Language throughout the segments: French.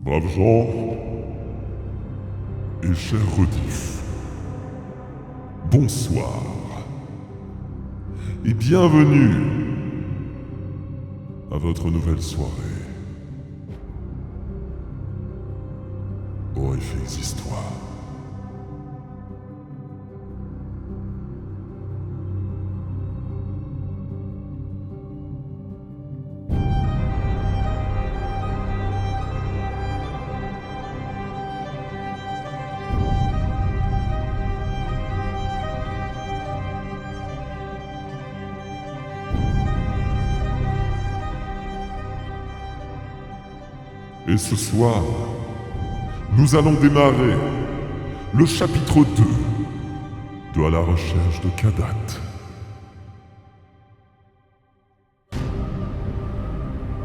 Braves gens et chers rediff, bonsoir et bienvenue à votre nouvelle soirée. Horrifiques histoires. Et ce soir, nous allons démarrer le chapitre 2 de À la recherche de Kadat.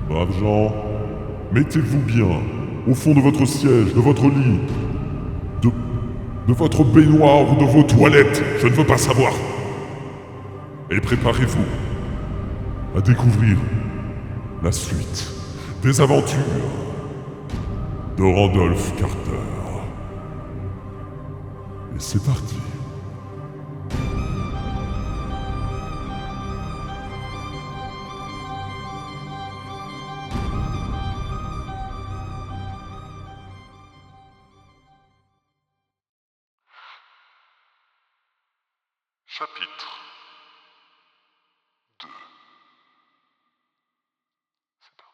Braves gens, mettez-vous bien au fond de votre siège, de votre lit, de votre baignoire ou de vos toilettes, je ne veux pas savoir. Et préparez-vous à découvrir la suite des aventures de Randolph Carter. Et c'est parti. Chapitre 2. C'est parti.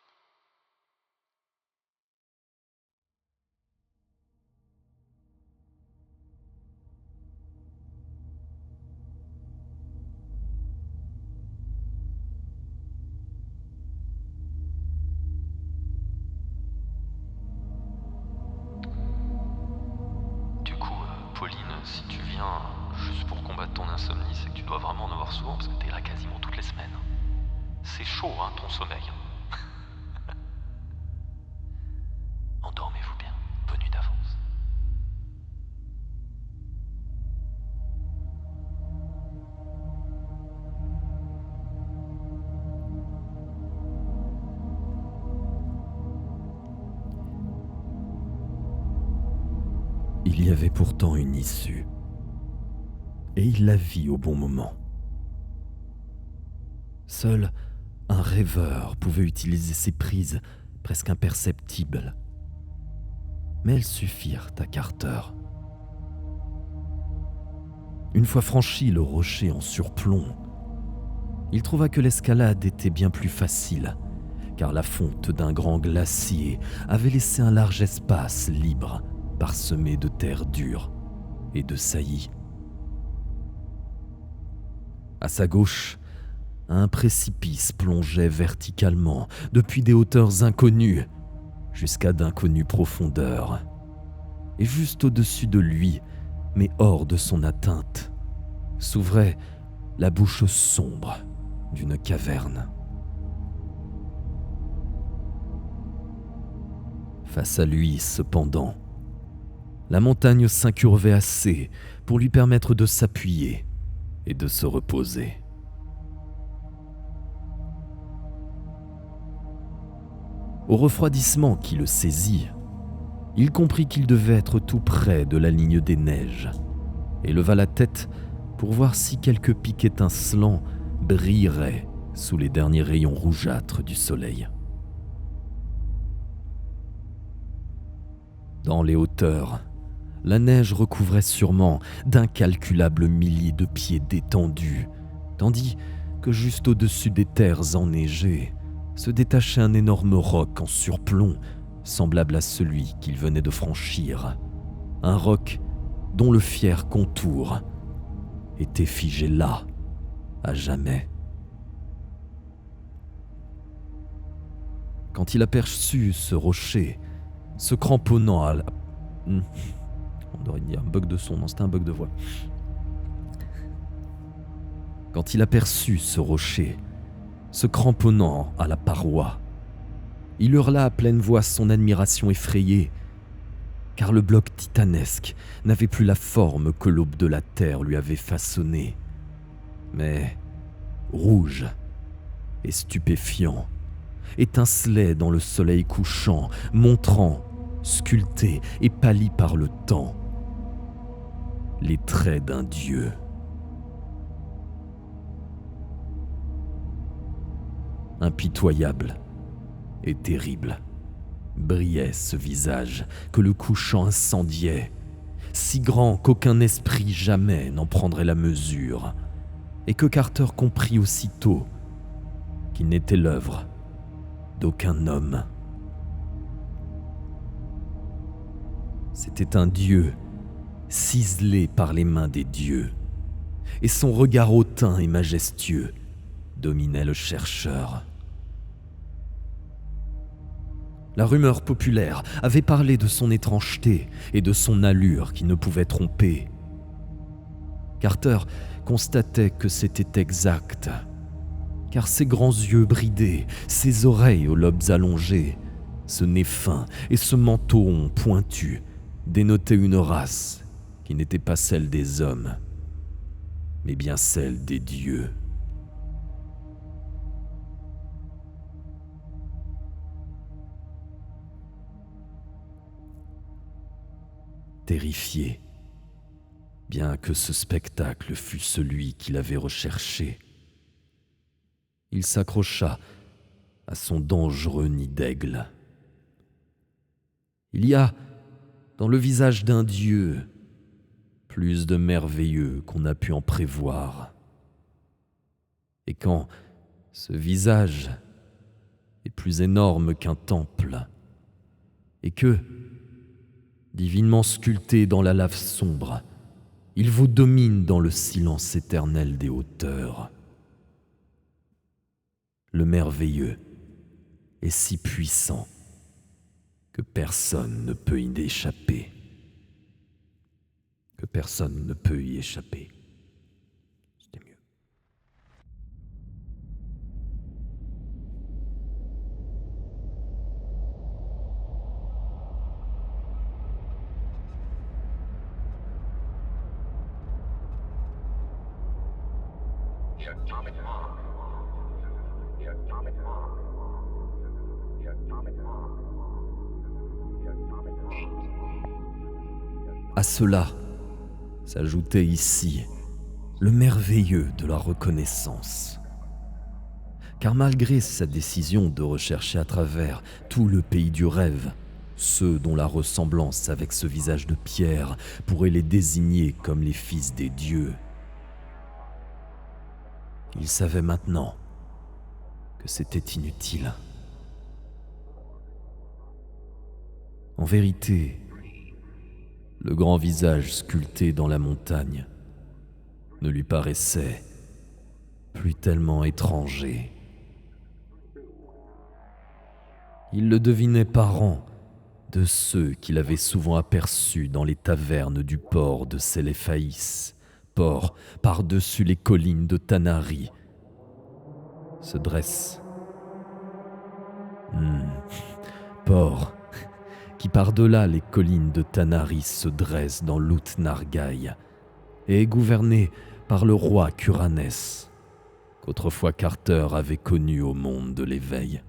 Pauline, si tu viens juste pour combattre ton insomnie, c'est que tu dois vraiment en avoir souvent parce que t'es là quasiment toutes les semaines. C'est chaud, hein, ton sommeil. Endormez-vous bien. Bonne nuit d'avance. Il y avait pourtant une issue, et il la vit au bon moment. Seul un rêveur pouvait utiliser ces prises presque imperceptibles, mais elles suffirent à Carter. Une fois franchi le rocher en surplomb, il trouva que l'escalade était bien plus facile, car la fonte d'un grand glacier avait laissé un large espace libre, parsemé de terre dure et de saillies. À sa gauche, un précipice plongeait verticalement depuis des hauteurs inconnues jusqu'à d'inconnues profondeurs. Et juste au-dessus de lui, mais hors de son atteinte, s'ouvrait la bouche sombre d'une caverne. Face à lui, cependant, la montagne s'incurvait assez pour lui permettre de s'appuyer et de se reposer. Au refroidissement qui le saisit, il comprit qu'il devait être tout près de la ligne des neiges et leva la tête pour voir si quelques pics étincelants brilleraient sous les derniers rayons rougeâtres du soleil. Dans les hauteurs, la neige recouvrait sûrement d'incalculables milliers de pieds détendus, tandis que juste au-dessus des terres enneigées se détachait un énorme roc en surplomb, semblable à celui qu'il venait de franchir. Un roc dont le fier contour était figé là, à jamais. Quand il aperçut ce rocher, se cramponnant à la... On aurait dit un bug de son, non, c'était un bug de voix. Quand il aperçut ce rocher, se cramponnant à la paroi, il hurla à pleine voix son admiration effrayée, car le bloc titanesque n'avait plus la forme que l'aube de la terre lui avait façonnée, mais rouge et stupéfiant, étincelait dans le soleil couchant, montrant sculptés et pâlis par le temps, les traits d'un dieu. Impitoyable et terrible brillait ce visage que le couchant incendiait, si grand qu'aucun esprit jamais n'en prendrait la mesure, et que Carter comprit aussitôt qu'il n'était l'œuvre d'aucun homme. C'était un dieu ciselé par les mains des dieux, et son regard hautain et majestueux dominait le chercheur. La rumeur populaire avait parlé de son étrangeté et de son allure qui ne pouvait tromper. Carter constatait que c'était exact, car ses grands yeux bridés, ses oreilles aux lobes allongés, ce nez fin et ce menton pointu dénotaient une race qui n'était pas celle des hommes, mais bien celle des dieux. Terrifié, bien que ce spectacle fût celui qu'il avait recherché, il s'accrocha à son dangereux nid d'aigle. Il y a, dans le visage d'un dieu, plus de merveilleux qu'on a pu en prévoir. Et quand ce visage est plus énorme qu'un temple, et que, divinement sculpté dans la lave sombre, il vous domine dans le silence éternel des hauteurs. Le merveilleux est si puissant que personne ne peut y échapper. Que personne ne peut y échapper. C'était mieux. À cela s'ajoutait ici le merveilleux de la reconnaissance. Car malgré sa décision de rechercher à travers tout le pays du rêve ceux dont la ressemblance avec ce visage de pierre pourrait les désigner comme les fils des dieux, il savait maintenant que c'était inutile. En vérité, le grand visage sculpté dans la montagne ne lui paraissait plus tellement étranger. Il le devinait parent de ceux qu'il avait souvent aperçus dans les tavernes du port de Séléphaïs, port par-dessus les collines de Tanari, se dresse. Port qui par-delà les collines de Tanari se dresse dans l'Out-Nargaï et est gouverné par le roi Curanès, qu'autrefois Carter avait connu au monde de l'éveil.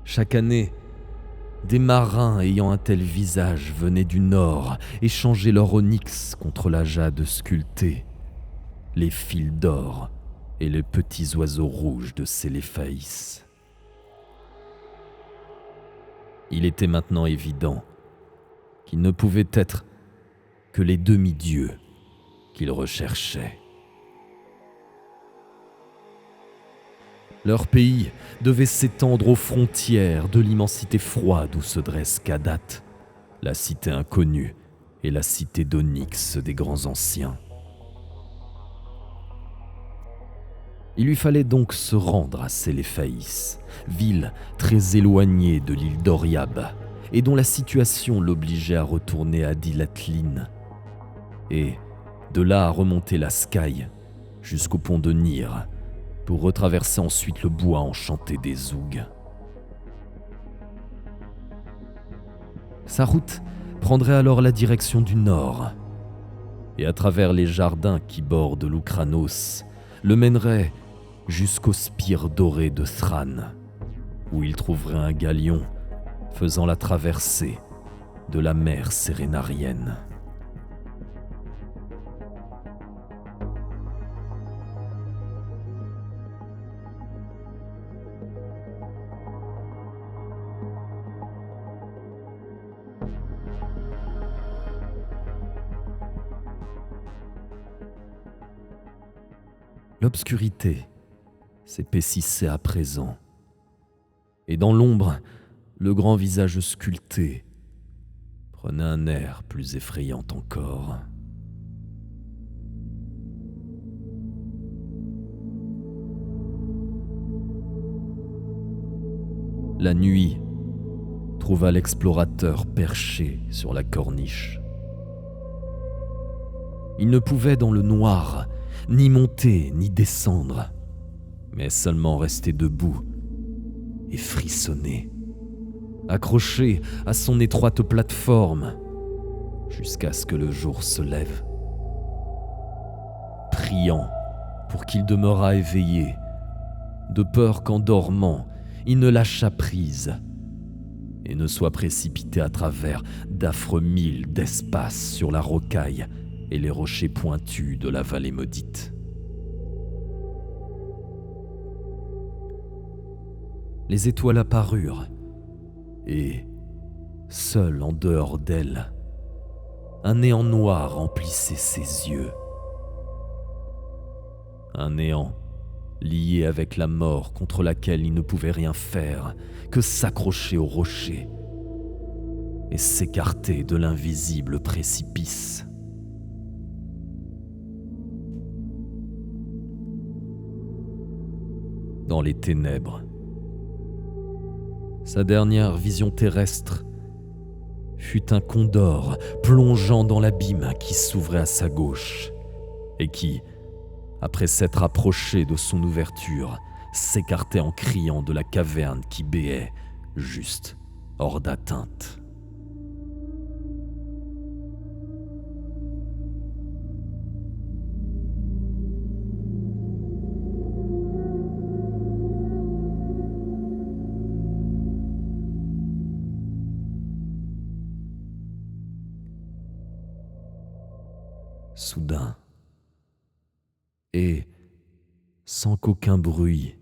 Chaque année, des marins ayant un tel visage venaient du nord échanger leur onyx contre la jade sculptée, les fils d'or et les petits oiseaux rouges de Séléphaïs. Il était maintenant évident qu'ils ne pouvaient être que les demi-dieux qu'ils recherchaient. Leur pays devait s'étendre aux frontières de l'immensité froide où se dresse Kadat, la cité inconnue et la cité d'Onyx des grands anciens. Il lui fallait donc se rendre à Séléphaïs, ville très éloignée de l'île d'Oriab, et dont la situation l'obligeait à retourner à Dilatlin, et de là à remonter la Sky jusqu'au pont de Nir, pour retraverser ensuite le bois enchanté des Zougs. Sa route prendrait alors la direction du nord, et à travers les jardins qui bordent l'Oukranos, le mènerait jusqu'aux spires dorés de Thran, où il trouverait un galion faisant la traversée de la mer Sérénarienne. L'obscurité s'épaississait à présent, et dans l'ombre, le grand visage sculpté prenait un air plus effrayant encore. La nuit trouva l'explorateur perché sur la corniche. Il ne pouvait dans le noir ni monter ni descendre, mais seulement rester debout et frissonner, accroché à son étroite plateforme jusqu'à ce que le jour se lève, priant pour qu'il demeurât éveillé, de peur qu'en dormant, il ne lâchât prise et ne soit précipité à travers d'affreux milles d'espace sur la rocaille et les rochers pointus de la vallée maudite. Les étoiles apparurent, et, seul en dehors d'elles, un néant noir emplissait ses yeux. Un néant lié avec la mort contre laquelle il ne pouvait rien faire que s'accrocher au rocher et s'écarter de l'invisible précipice. Dans les ténèbres, sa dernière vision terrestre fut un condor plongeant dans l'abîme qui s'ouvrait à sa gauche et qui, après s'être approché de son ouverture, s'écartait en criant de la caverne qui béait juste hors d'atteinte. Soudain, et sans qu'aucun bruit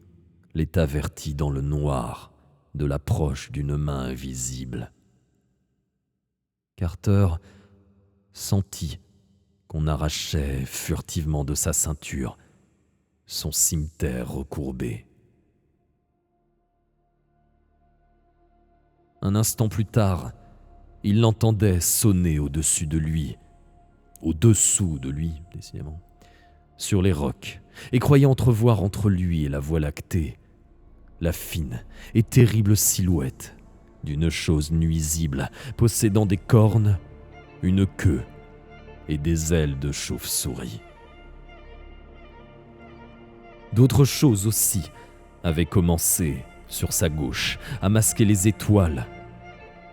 l'ait averti dans le noir de l'approche d'une main invisible, Carter sentit qu'on arrachait furtivement de sa ceinture son cimeterre recourbé. Un instant plus tard, il l'entendait sonner au-dessous de lui, décidément, sur les rocs, et croyait entrevoir entre lui et la voie lactée la fine et terrible silhouette d'une chose nuisible possédant des cornes, une queue et des ailes de chauve-souris. D'autres choses aussi avaient commencé, sur sa gauche, à masquer les étoiles,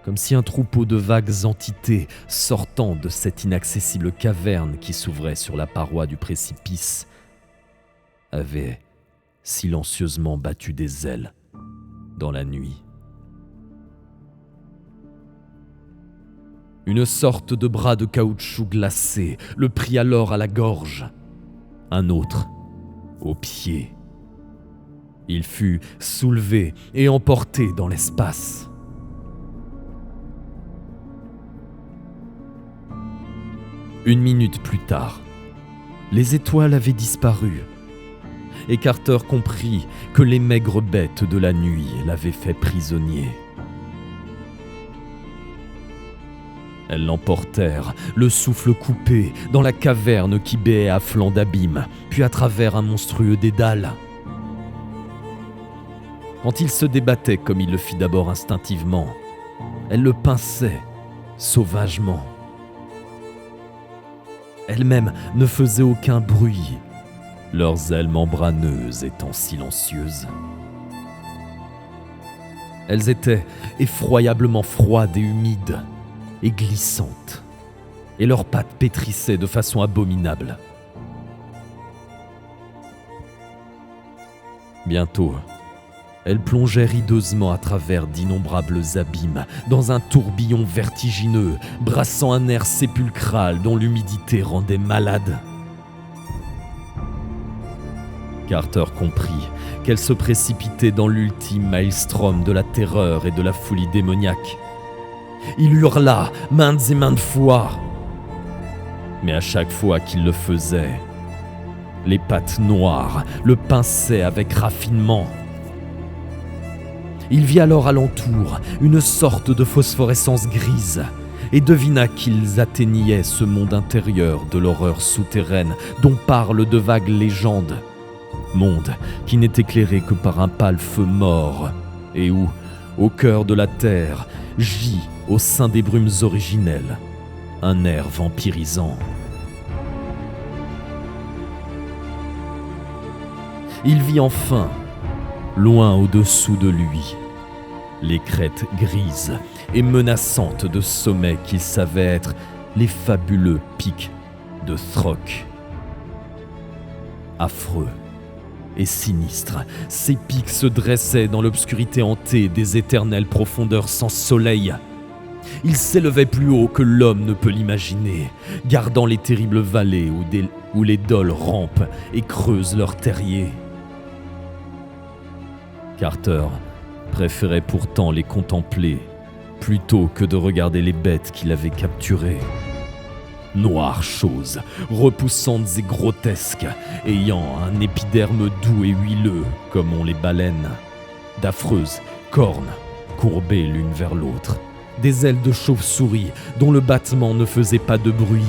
comme si un troupeau de vagues entités sortant de cette inaccessible caverne qui s'ouvrait sur la paroi du précipice avait silencieusement battu des ailes dans la nuit. Une sorte de bras de caoutchouc glacé le prit alors à la gorge, un autre aux pieds. Il fut soulevé et emporté dans l'espace. Une minute plus tard, les étoiles avaient disparu, et Carter comprit que les maigres bêtes de la nuit l'avaient fait prisonnier. Elles l'emportèrent, le souffle coupé, dans la caverne qui béait à flanc d'abîme, puis à travers un monstrueux dédale. Quand il se débattait comme il le fit d'abord instinctivement, elles le pinçaient sauvagement. Elles-mêmes ne faisaient aucun bruit, leurs ailes membraneuses étant silencieuses. Elles étaient effroyablement froides et humides, et glissantes, et leurs pattes pétrissaient de façon abominable. Bientôt, Elle plongeait rideusement à travers d'innombrables abîmes, dans un tourbillon vertigineux, brassant un air sépulcral dont l'humidité rendait malade. Carter comprit qu'elle se précipitait dans l'ultime maelstrom de la terreur et de la folie démoniaque. Il hurla maintes et maintes fois, mais à chaque fois qu'il le faisait, les pattes noires le pinçaient avec raffinement. Il vit alors alentour une sorte de phosphorescence grise et devina qu'ils atteignaient ce monde intérieur de l'horreur souterraine dont parlent de vagues légendes. Monde qui n'est éclairé que par un pâle feu mort et où, au cœur de la terre, gît au sein des brumes originelles un air vampirisant. Il vit enfin, loin au-dessous de lui, les crêtes grises et menaçantes de sommets qu'il savait être les fabuleux pics de Throck. Affreux et sinistres, ces pics se dressaient dans l'obscurité hantée des éternelles profondeurs sans soleil. Ils s'élevaient plus haut que l'homme ne peut l'imaginer, gardant les terribles vallées où les dôles rampent et creusent leurs terriers. Carter préférait pourtant les contempler plutôt que de regarder les bêtes qu'il avait capturées. Noires choses, repoussantes et grotesques, ayant un épiderme doux et huileux comme ont les baleines, d'affreuses cornes courbées l'une vers l'autre, des ailes de chauve-souris dont le battement ne faisait pas de bruit,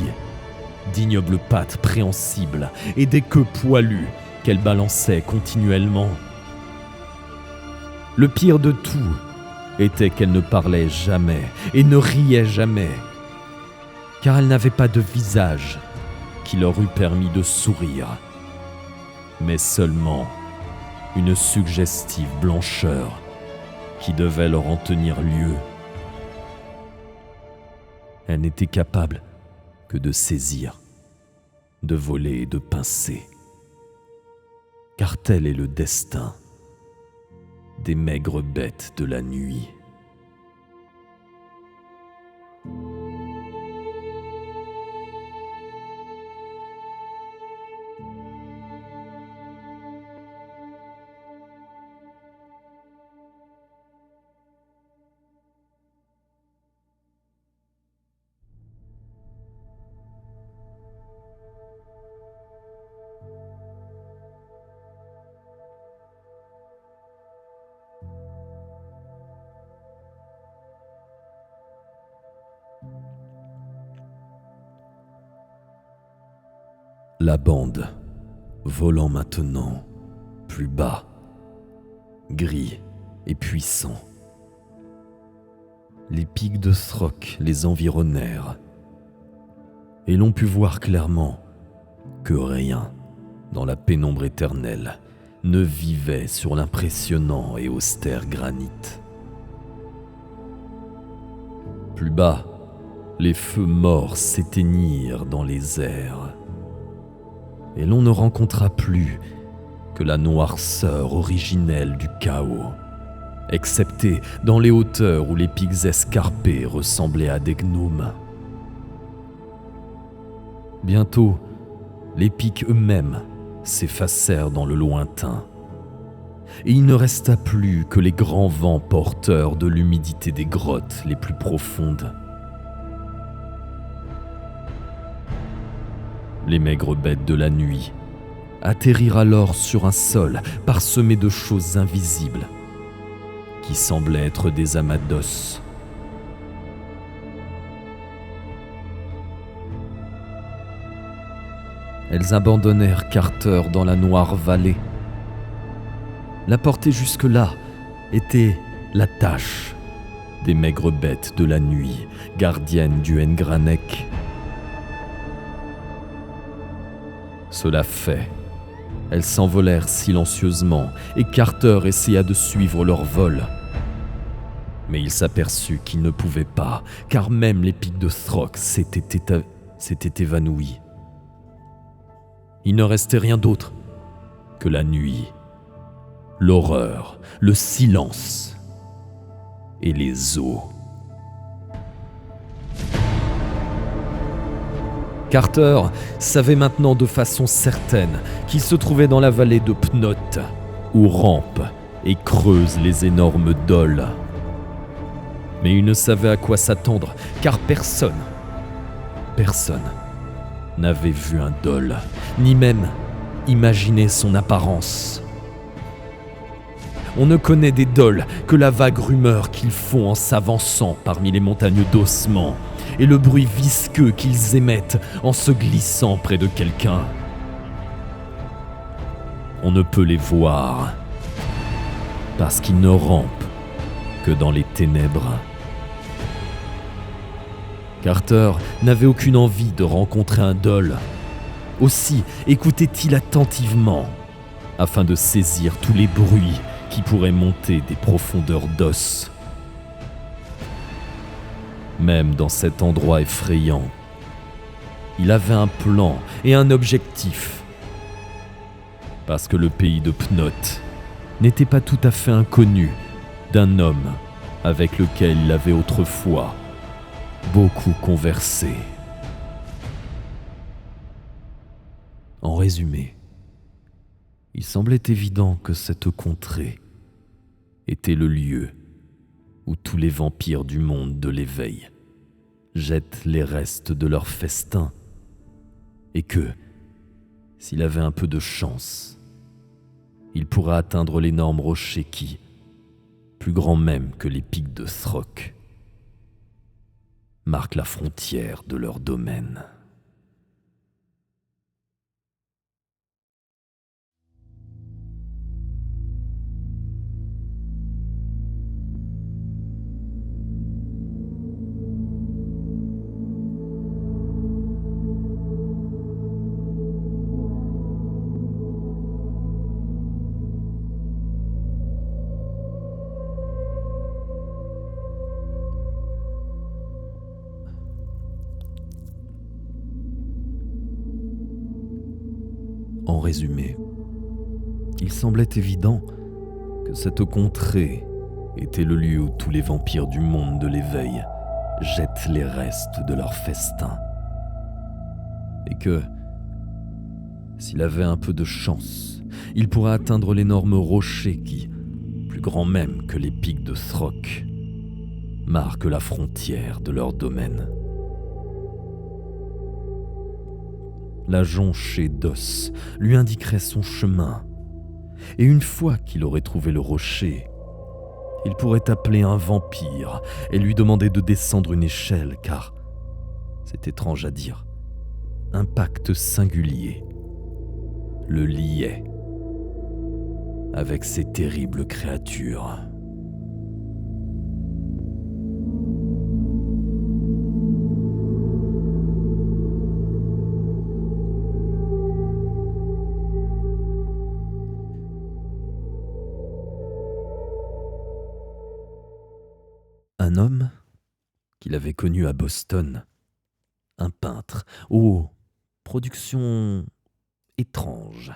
d'ignobles pattes préhensibles et des queues poilues qu'elles balançaient continuellement. Le pire de tout était qu'elle ne parlait jamais et ne riait jamais, car elle n'avait pas de visage qui leur eût permis de sourire, mais seulement une suggestive blancheur qui devait leur en tenir lieu. Elle n'était capable que de saisir, de voler et de pincer, car tel est le destin des maigres bêtes de la nuit. La bande, volant maintenant plus bas, gris et puissant. Les pics de Throck les environnèrent, et l'on put voir clairement que rien, dans la pénombre éternelle, ne vivait sur l'impressionnant et austère granit. Plus bas, les feux morts s'éteignirent dans les airs, et l'on ne rencontra plus que la noirceur originelle du chaos, excepté dans les hauteurs où les pics escarpés ressemblaient à des gnomes. Bientôt, les pics eux-mêmes s'effacèrent dans le lointain, et il ne resta plus que les grands vents porteurs de l'humidité des grottes les plus profondes. Les maigres bêtes de la nuit atterrirent alors sur un sol parsemé de choses invisibles qui semblaient être des amas d'os. Elles abandonnèrent Carter dans la noire vallée. La portée jusque-là était la tâche des maigres bêtes de la nuit, gardiennes du Ngranek. Cela fait, elles s'envolèrent silencieusement et Carter essaya de suivre leur vol. Mais il s'aperçut qu'il ne pouvait pas, car même les pics de Throck s'étaient évanouis. Il ne restait rien d'autre que la nuit, l'horreur, le silence et les eaux. Carter savait maintenant de façon certaine qu'il se trouvait dans la vallée de Pnot, où rampent et creusent les énormes dôles. Mais il ne savait à quoi s'attendre, car personne n'avait vu un dôle, ni même imaginé son apparence. On ne connaît des dôles que la vague rumeur qu'ils font en s'avançant parmi les montagnes d'ossements, et le bruit visqueux qu'ils émettent en se glissant près de quelqu'un. On ne peut les voir, parce qu'ils ne rampent que dans les ténèbres. Carter n'avait aucune envie de rencontrer un dôle. Aussi écoutait-il attentivement, afin de saisir tous les bruits qui pourraient monter des profondeurs d'os. Même dans cet endroit effrayant, il avait un plan et un objectif. Parce que le pays de Pnot n'était pas tout à fait inconnu d'un homme avec lequel il avait autrefois beaucoup conversé. En résumé, il semblait évident que cette contrée était le lieu où tous les vampires du monde de l'éveil jettent les restes de leur festin, et que, s'il avait un peu de chance, il pourrait atteindre l'énorme rocher qui, plus grand même que les pics de Throck, marque la frontière de leur domaine. En résumé, il semblait évident que cette contrée était le lieu où tous les vampires du monde de l'éveil jettent les restes de leur festin. Et que, s'il avait un peu de chance, il pourrait atteindre l'énorme rocher qui, plus grand même que les pics de Throck, marque la frontière de leur domaine. La jonchée d'os lui indiquerait son chemin, et une fois qu'il aurait trouvé le rocher, il pourrait appeler un vampire et lui demander de descendre une échelle, car, c'est étrange à dire, un pacte singulier le liait avec ces terribles créatures. Un homme qu'il avait connu à Boston, un peintre aux productions étranges,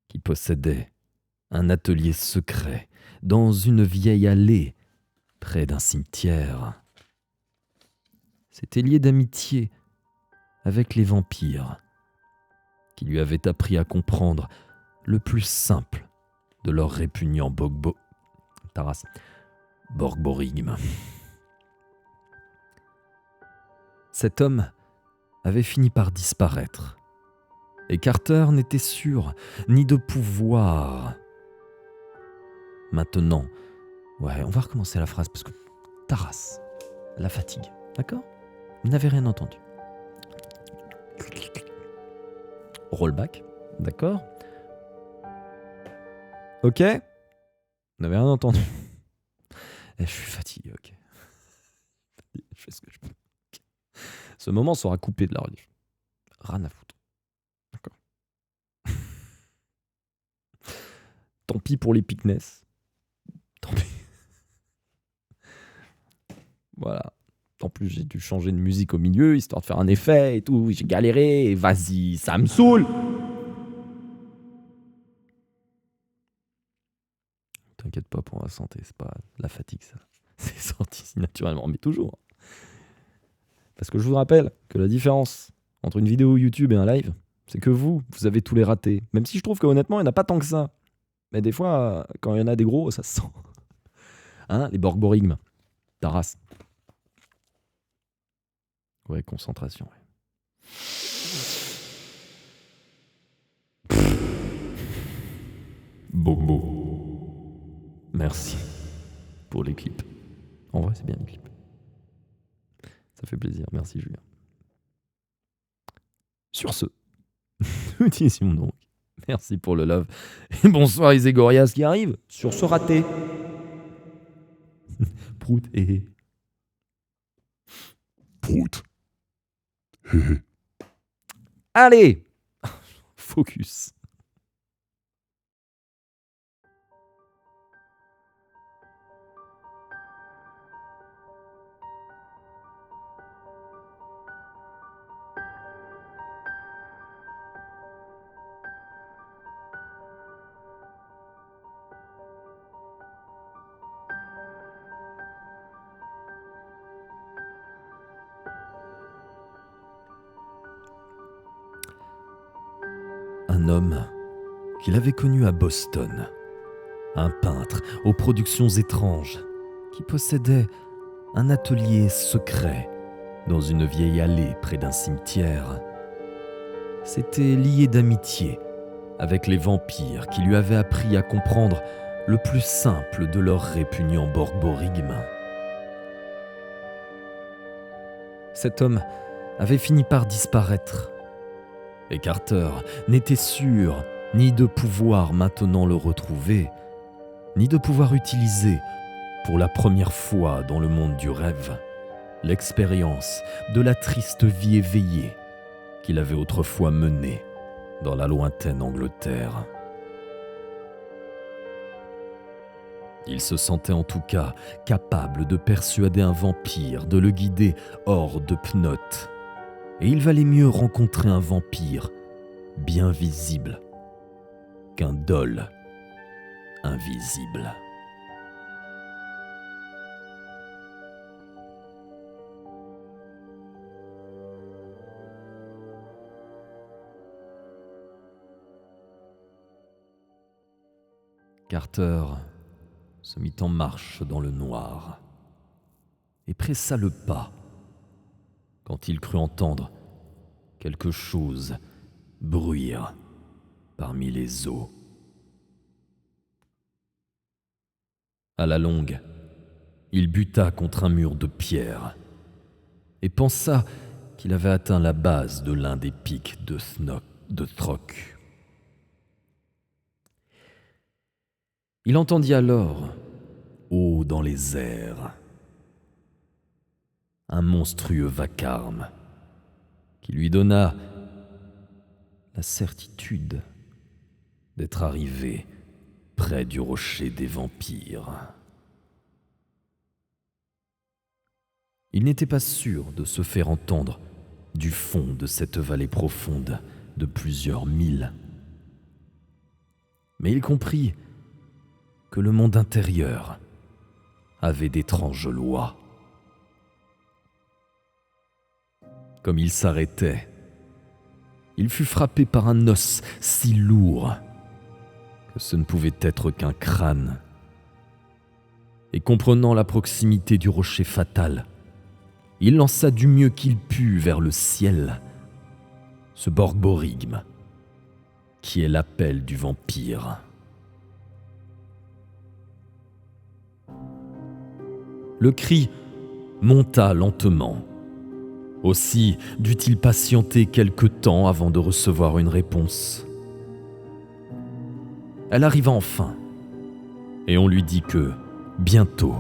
qui possédait un atelier secret dans une vieille allée près d'un cimetière. S'était lié d'amitié avec les vampires, qui lui avaient appris à comprendre le plus simple de leur répugnant borborigme. Cet homme avait fini par disparaître, et Carter n'était sûr ni de pouvoir. Maintenant, on va recommencer la phrase parce que Taras, la fatigue, d'accord ? Vous n'avez rien entendu. Rollback, d'accord ? Ok ? Vous n'avez rien entendu. Je suis fatigué, ok. Je fais ce que je peux. Ce moment sera coupé de la religion. Rien à foutre. D'accord. Tant pis pour les Pickness. Tant pis. Voilà. En plus, j'ai dû changer de musique au milieu, histoire de faire un effet et tout. J'ai galéré. Et vas-y, ça me saoule. pas pour la santé, c'est pas la fatigue ça. C'est sorti si naturellement, mais toujours. Parce que je vous rappelle que la différence entre une vidéo YouTube et un live, c'est que vous avez tous les ratés. Même si je trouve qu'honnêtement, il n'y en a pas tant que ça. Mais des fois, quand il y en a des gros, ça se sent. Hein, les borborigmes. Taras. Ouais, concentration. Ouais. Bobo. Merci pour les clips. En vrai, c'est bien les clips. Ça fait plaisir. Merci, Julien. Sur ce, nous disions donc merci pour le love. Et bonsoir Iségorias qui arrive sur ce raté. Prout et Prout. allez, focus. Un homme qu'il avait connu à Boston, un peintre aux productions étranges, qui possédait un atelier secret dans une vieille allée près d'un cimetière, s'était lié d'amitié avec les vampires qui lui avaient appris à comprendre le plus simple de leurs répugnants borborigmes. Cet homme avait fini par disparaître. Et Carter n'était sûr ni de pouvoir maintenant le retrouver, ni de pouvoir utiliser, pour la première fois dans le monde du rêve, l'expérience de la triste vie éveillée qu'il avait autrefois menée dans la lointaine Angleterre. Il se sentait en tout cas capable de persuader un vampire de le guider hors de Pnot. Et il valait mieux rencontrer un vampire bien visible qu'un dol invisible. Carter se mit en marche dans le noir et pressa le pas quand il crut entendre quelque chose bruire parmi les eaux. À la longue, il buta contre un mur de pierre et pensa qu'il avait atteint la base de l'un des pics de Throck. Il entendit alors, haut dans les airs, un monstrueux vacarme qui lui donna la certitude d'être arrivé près du rocher des vampires. Il n'était pas sûr de se faire entendre du fond de cette vallée profonde de plusieurs milles. Mais il comprit que le monde intérieur avait d'étranges lois. Comme il s'arrêtait, il fut frappé par un os si lourd que ce ne pouvait être qu'un crâne. Et comprenant la proximité du rocher fatal, il lança du mieux qu'il put vers le ciel ce borborigme qui est l'appel du vampire. Le cri monta lentement. Aussi dut-il patienter quelque temps avant de recevoir une réponse. Elle arriva enfin, et on lui dit que, bientôt,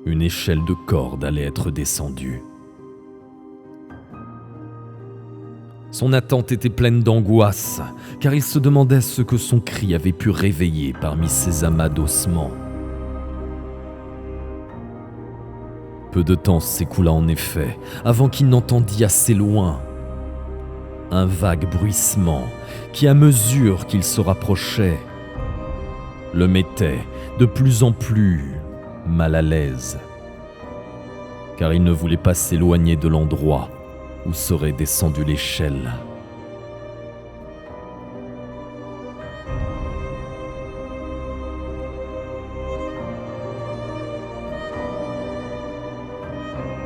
une échelle de corde allait être descendue. Son attente était pleine d'angoisse, car il se demandait ce que son cri avait pu réveiller parmi ces amas d'ossements. Peu de temps s'écoula en effet, avant qu'il n'entendît assez loin un vague bruissement qui, à mesure qu'il se rapprochait, le mettait de plus en plus mal à l'aise, car il ne voulait pas s'éloigner de l'endroit où serait descendue l'échelle.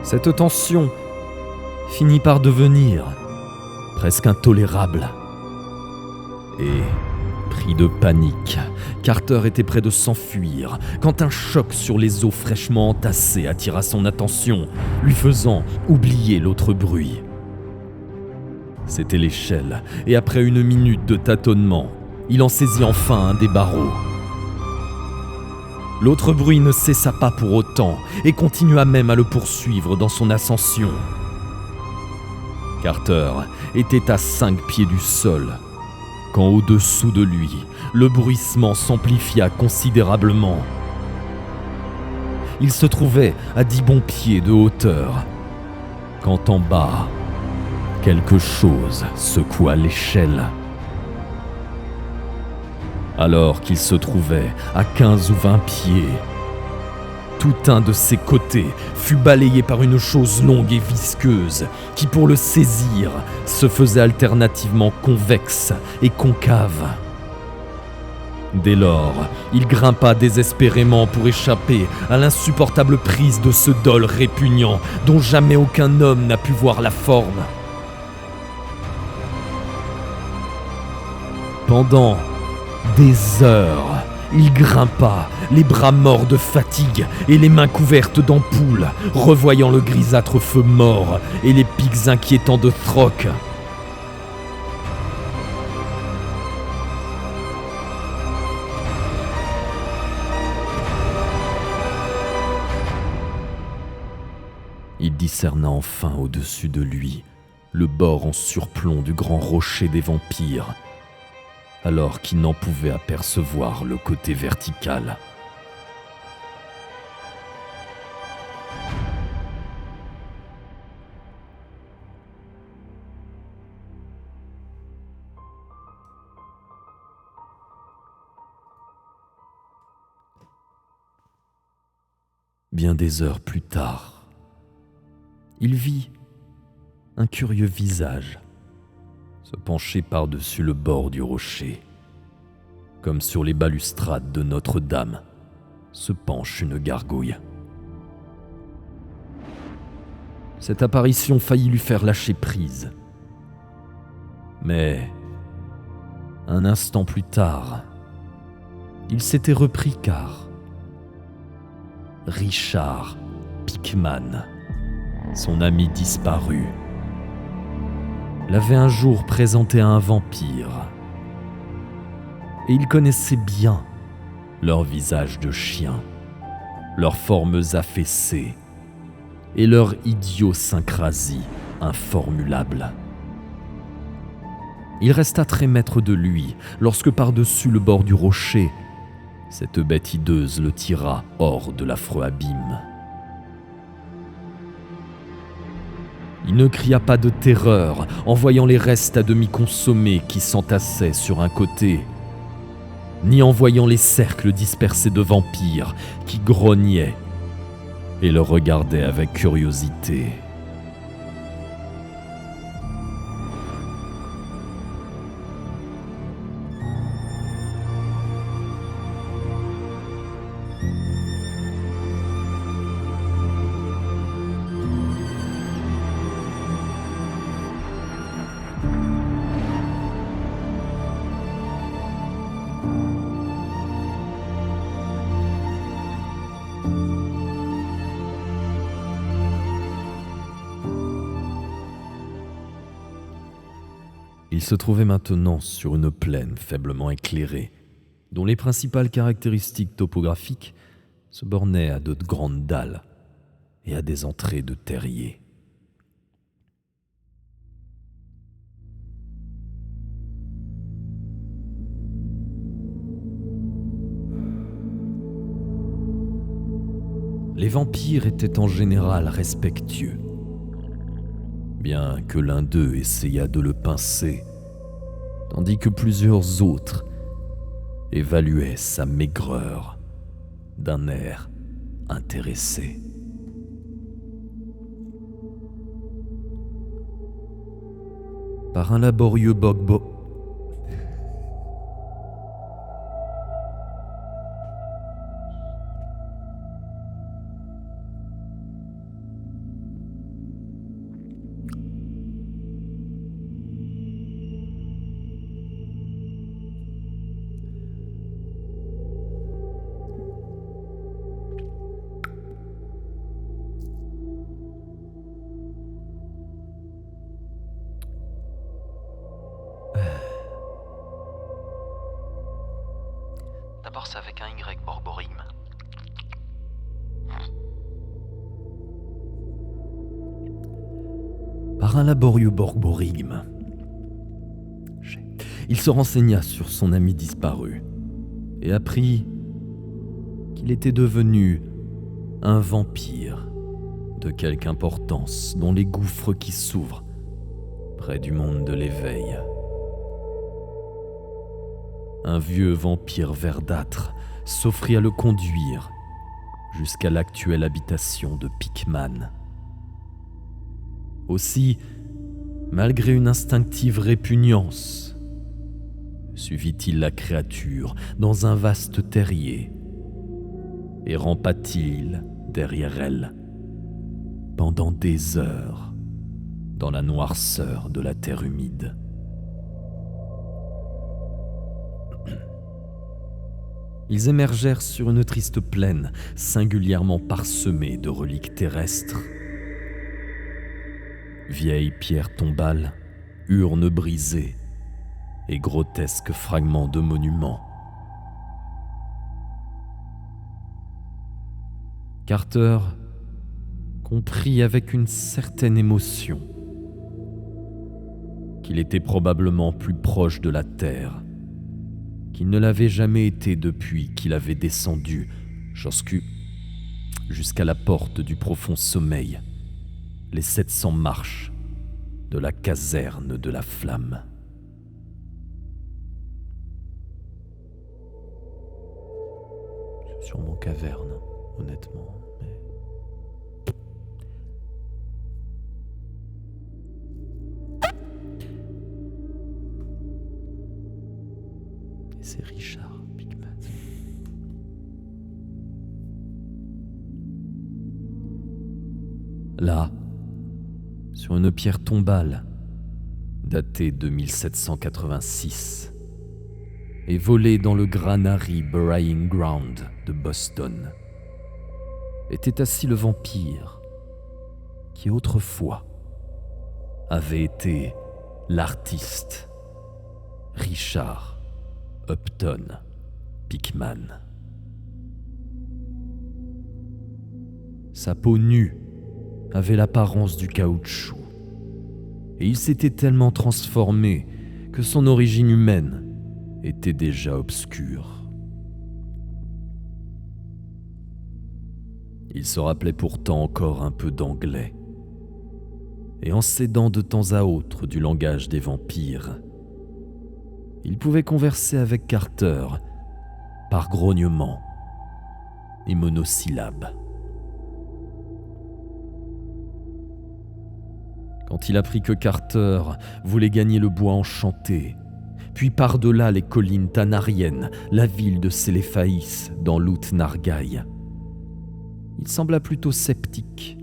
Cette tension finit par devenir presque intolérable. Et, pris de panique, Carter était près de s'enfuir quand un choc sur les eaux fraîchement entassées attira son attention, lui faisant oublier l'autre bruit. C'était l'échelle, et après une minute de tâtonnement, il en saisit enfin un des barreaux. L'autre bruit ne cessa pas pour autant et continua même à le poursuivre dans son ascension. Carter était à 5 pieds du sol, quand au-dessous de lui, le bruissement s'amplifia considérablement. Il se trouvait à 10 bons pieds de hauteur, quand en bas, quelque chose secoua l'échelle. Alors qu'il se trouvait à 15 ou 20 pieds, tout un de ses côtés fut balayé par une chose longue et visqueuse qui, pour le saisir, se faisait alternativement convexe et concave. Dès lors, il grimpa désespérément pour échapper à l'insupportable prise de ce dol répugnant dont jamais aucun homme n'a pu voir la forme. Pendant des heures, il grimpa, les bras morts de fatigue et les mains couvertes d'ampoules, revoyant le grisâtre feu mort et les pics inquiétants de Throck. Il discerna enfin au-dessus de lui le bord en surplomb du grand rocher des vampires, alors qu'il n'en pouvait apercevoir le côté vertical. Bien des heures plus tard, il vit un curieux visage se pencher par-dessus le bord du rocher, comme sur les balustrades de Notre-Dame se penche une gargouille. Cette apparition faillit lui faire lâcher prise. Mais, un instant plus tard, il s'était repris car Richard Pickman, son ami disparu, l'avait un jour présenté à un vampire. Et il connaissait bien leur visage de chien, leurs formes affaissées et leur idiosyncrasie informulable. Il resta très maître de lui lorsque par-dessus le bord du rocher, cette bête hideuse le tira hors de l'affreux abîme. Il ne cria pas de terreur en voyant les restes à demi consommés qui s'entassaient sur un côté, ni en voyant les cercles dispersés de vampires qui grognaient et le regardaient avec curiosité. Il se trouvait maintenant sur une plaine faiblement éclairée, dont les principales caractéristiques topographiques se bornaient à de grandes dalles et à des entrées de terriers. Les vampires étaient en général respectueux, bien que l'un d'eux essayât de le pincer, tandis que plusieurs autres évaluait sa maigreur d'un air intéressé. Par un laborieux bogbo... D'abord, c'est avec un Y, borborigme. Par un laborieux borborigme, il se renseigna sur son ami disparu et apprit qu'il était devenu un vampire de quelque importance dont les gouffres qui s'ouvrent près du monde de l'éveil. Un vieux vampire verdâtre s'offrit à le conduire jusqu'à l'actuelle habitation de Pickman. Aussi, malgré une instinctive répugnance, suivit-il la créature dans un vaste terrier et rampa-t-il derrière elle pendant des heures dans la noirceur de la terre humide. Ils émergèrent sur une triste plaine singulièrement parsemée de reliques terrestres. Vieilles pierres tombales, urnes brisées et grotesques fragments de monuments. Carter comprit avec une certaine émotion qu'il était probablement plus proche de la terre qu'il ne l'avait jamais été depuis qu'il avait descendu jusqu'à la porte du profond sommeil, les 700 marches de la caserne de la flamme. C'est sûrement caverne, honnêtement, mais... Et c'est Richard Pickman. Là, sur une pierre tombale, datée de 1786, et volée dans le Granary Burying Ground de Boston, était assis le vampire qui autrefois avait été l'artiste Richard Upton Pickman. Sa peau nue avait l'apparence du caoutchouc, et il s'était tellement transformé que son origine humaine était déjà obscure. Il se rappelait pourtant encore un peu d'anglais, et en s'aidant de temps à autre du langage des vampires, il pouvait converser avec Carter par grognements et monosyllabes. Quand il apprit que Carter voulait gagner le bois enchanté, puis par-delà les collines tanariennes, la ville de Céléphaïs dans l'Out-Nargaï, il sembla plutôt sceptique,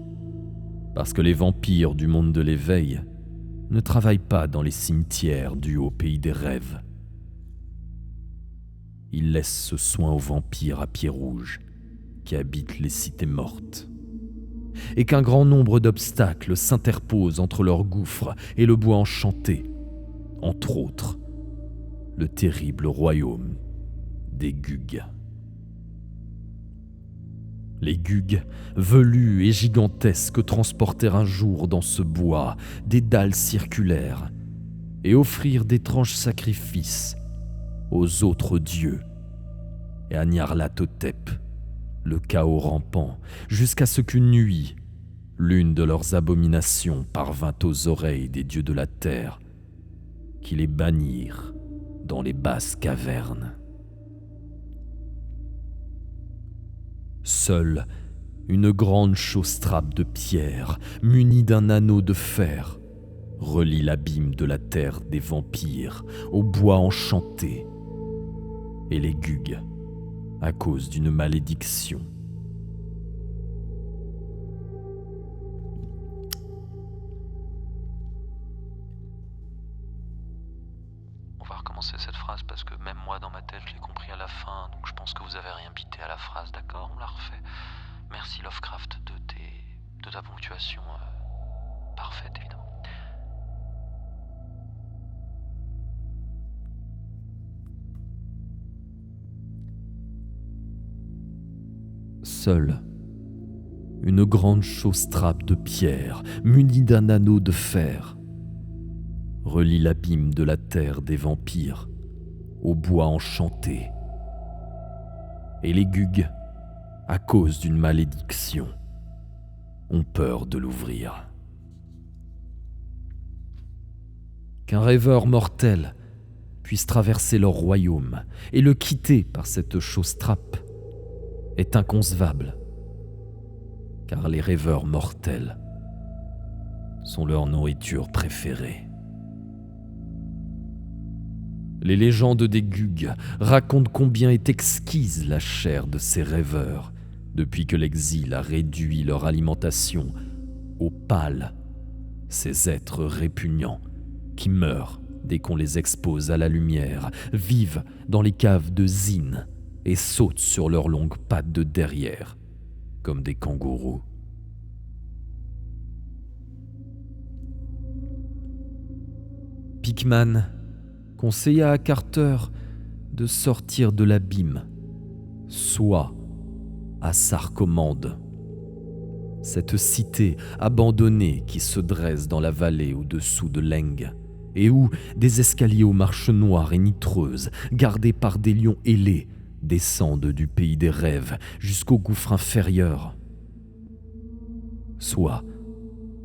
parce que les vampires du monde de l'éveil ne travaillent pas dans les cimetières du haut pays des rêves. Ils laissent ce soin aux vampires à pieds rouges qui habitent les cités mortes, et qu'un grand nombre d'obstacles s'interposent entre leurs gouffres et le bois enchanté, entre autres le terrible royaume des Gugs. Les Gugs, velus et gigantesques, transportèrent un jour dans ce bois des dalles circulaires et offrirent d'étranges sacrifices aux autres dieux et à Nyarlathotep, le chaos rampant, jusqu'à ce qu'une nuit, l'une de leurs abominations parvint aux oreilles des dieux de la terre, qui les bannirent dans les basses cavernes. Seule une grande chausse-trappe de pierre, munie d'un anneau de fer, relie l'abîme de la terre des vampires au bois enchanté. Et les Gugues, à cause d'une malédiction. On va recommencer cette phrase parce que même moi dans ma tête je l'ai compris à la fin, donc je pense que vous avez rien bité à la phrase, d'accord? On la refait. Merci Lovecraft de ta ponctuation parfaite évidemment. Seule une grande chausse-trappe de pierre, munie d'un anneau de fer, relie l'abîme de la terre des vampires au bois enchanté. Et les Gugues, à cause d'une malédiction, ont peur de l'ouvrir. Qu'un rêveur mortel puisse traverser leur royaume et le quitter par cette chausse-trappe est inconcevable, car les rêveurs mortels sont leur nourriture préférée. Les légendes des Gugues racontent combien est exquise la chair de ces rêveurs depuis que l'exil a réduit leur alimentation au pâle, ces êtres répugnants qui meurent dès qu'on les expose à la lumière, vivent dans les caves de Zin et sautent sur leurs longues pattes de derrière, comme des kangourous. Pickman conseilla à Carter de sortir de l'abîme, soit à Sarcomande, cette cité abandonnée qui se dresse dans la vallée au-dessous de Leng, et où des escaliers aux marches noires et nitreuses, gardés par des lions ailés, descendent du pays des rêves jusqu'au gouffre inférieur. Soit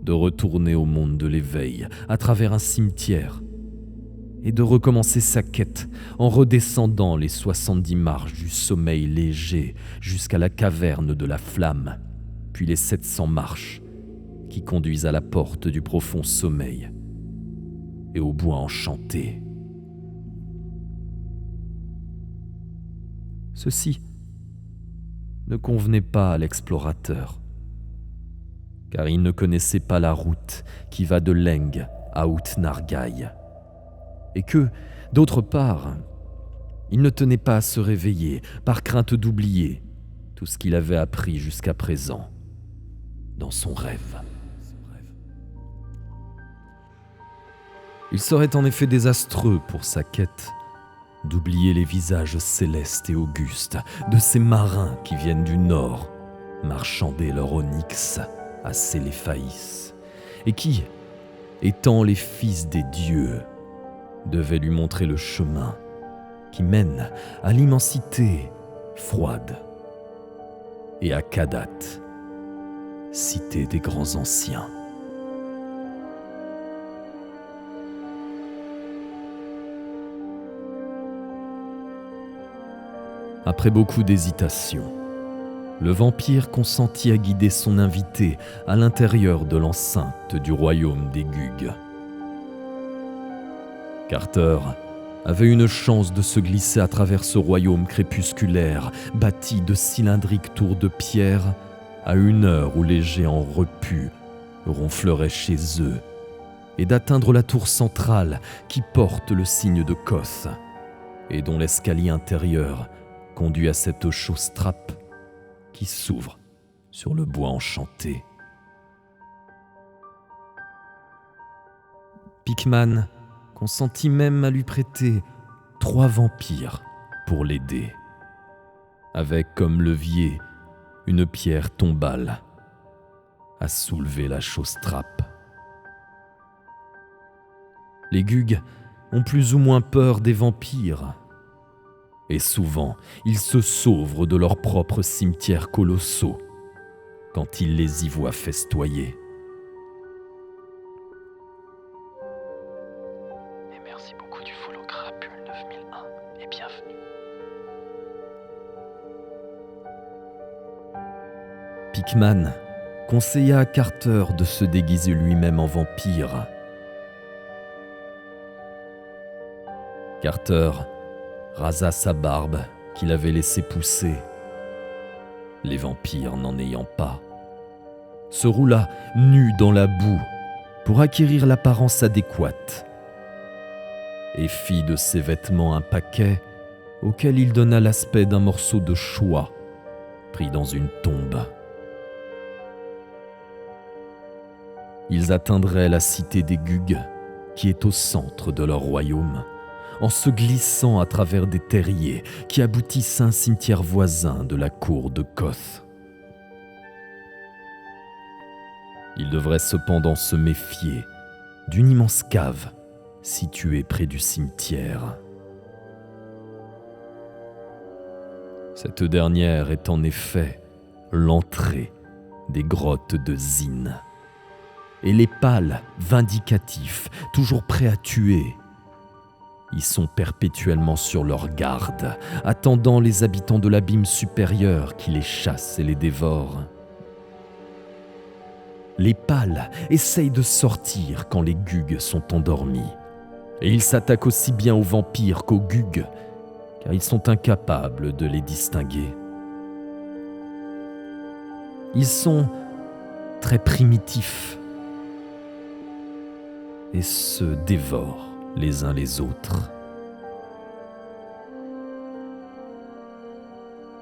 de retourner au monde de l'éveil à travers un cimetière et de recommencer sa quête en redescendant les 70 marches du sommeil léger jusqu'à la caverne de la flamme, puis les 700 marches qui conduisent à la porte du profond sommeil et au bois enchanté. Ceci ne convenait pas à l'explorateur, car il ne connaissait pas la route qui va de Leng à Utnargai, et que, d'autre part, il ne tenait pas à se réveiller par crainte d'oublier tout ce qu'il avait appris jusqu'à présent dans son rêve. Il serait en effet désastreux pour sa quête d'oublier les visages célestes et augustes de ces marins qui viennent du nord marchander leur onyx à Séléphaïs, et qui, étant les fils des dieux, devaient lui montrer le chemin qui mène à l'immensité froide et à Kadat, cité des grands anciens. Après beaucoup d'hésitation, le vampire consentit à guider son invité à l'intérieur de l'enceinte du royaume des Gugues. Carter avait une chance de se glisser à travers ce royaume crépusculaire, bâti de cylindriques tours de pierre, à une heure où les géants repus ronfleraient chez eux, et d'atteindre la tour centrale qui porte le signe de Koth, et dont l'escalier intérieur conduit à cette chausse-trappe qui s'ouvre sur le bois enchanté. Pickman consentit même à lui prêter 3 vampires pour l'aider, avec comme levier une pierre tombale à soulever la chausse-trappe. Les Gugues ont plus ou moins peur des vampires, et souvent ils se sauvent de leurs propres cimetières colossaux quand ils les y voient festoyer. Et merci beaucoup du follow Crapule 9001 et bienvenue. Pickman conseilla à Carter de se déguiser lui-même en vampire. Carter rasa sa barbe qu'il avait laissé pousser, les vampires n'en ayant pas, se roula nu dans la boue pour acquérir l'apparence adéquate et fit de ses vêtements un paquet auquel il donna l'aspect d'un morceau de choix pris dans une tombe. Ils atteindraient la cité des Gugs, qui est au centre de leur royaume, en se glissant à travers des terriers qui aboutissent à un cimetière voisin de la cour de Koth. Ils devraient cependant se méfier d'une immense cave située près du cimetière. Cette dernière est en effet l'entrée des grottes de Zin. Et les pâles vindicatifs, toujours prêts à tuer, y sont perpétuellement sur leur garde, attendant les habitants de l'abîme supérieur qui les chassent et les dévorent. Les pâles essayent de sortir quand les Gugs sont endormis, et ils s'attaquent aussi bien aux vampires qu'aux Gugs, car ils sont incapables de les distinguer. Ils sont très primitifs et se dévorent les uns les autres.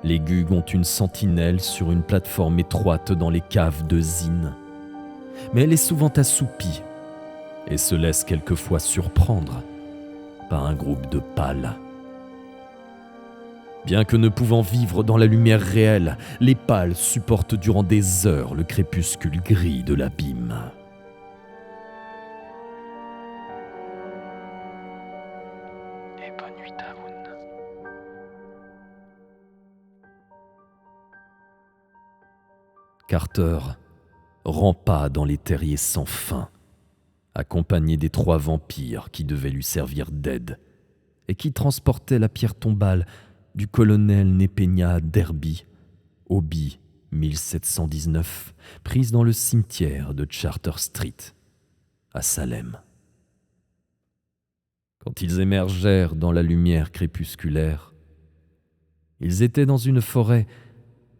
Les Gugs ont une sentinelle sur une plateforme étroite dans les caves de Zin, mais elle est souvent assoupie et se laisse quelquefois surprendre par un groupe de pâles. Bien que ne pouvant vivre dans la lumière réelle, les pâles supportent durant des heures le crépuscule gris de l'abîme. Et bonne nuit, Taoun. Carter rampa dans les terriers sans fin, accompagné des 3 vampires qui devaient lui servir d'aide et qui transportaient la pierre tombale du colonel Nepenia Derby, Obi 1719, prise dans le cimetière de Charter Street, à Salem. Quand ils émergèrent dans la lumière crépusculaire, ils étaient dans une forêt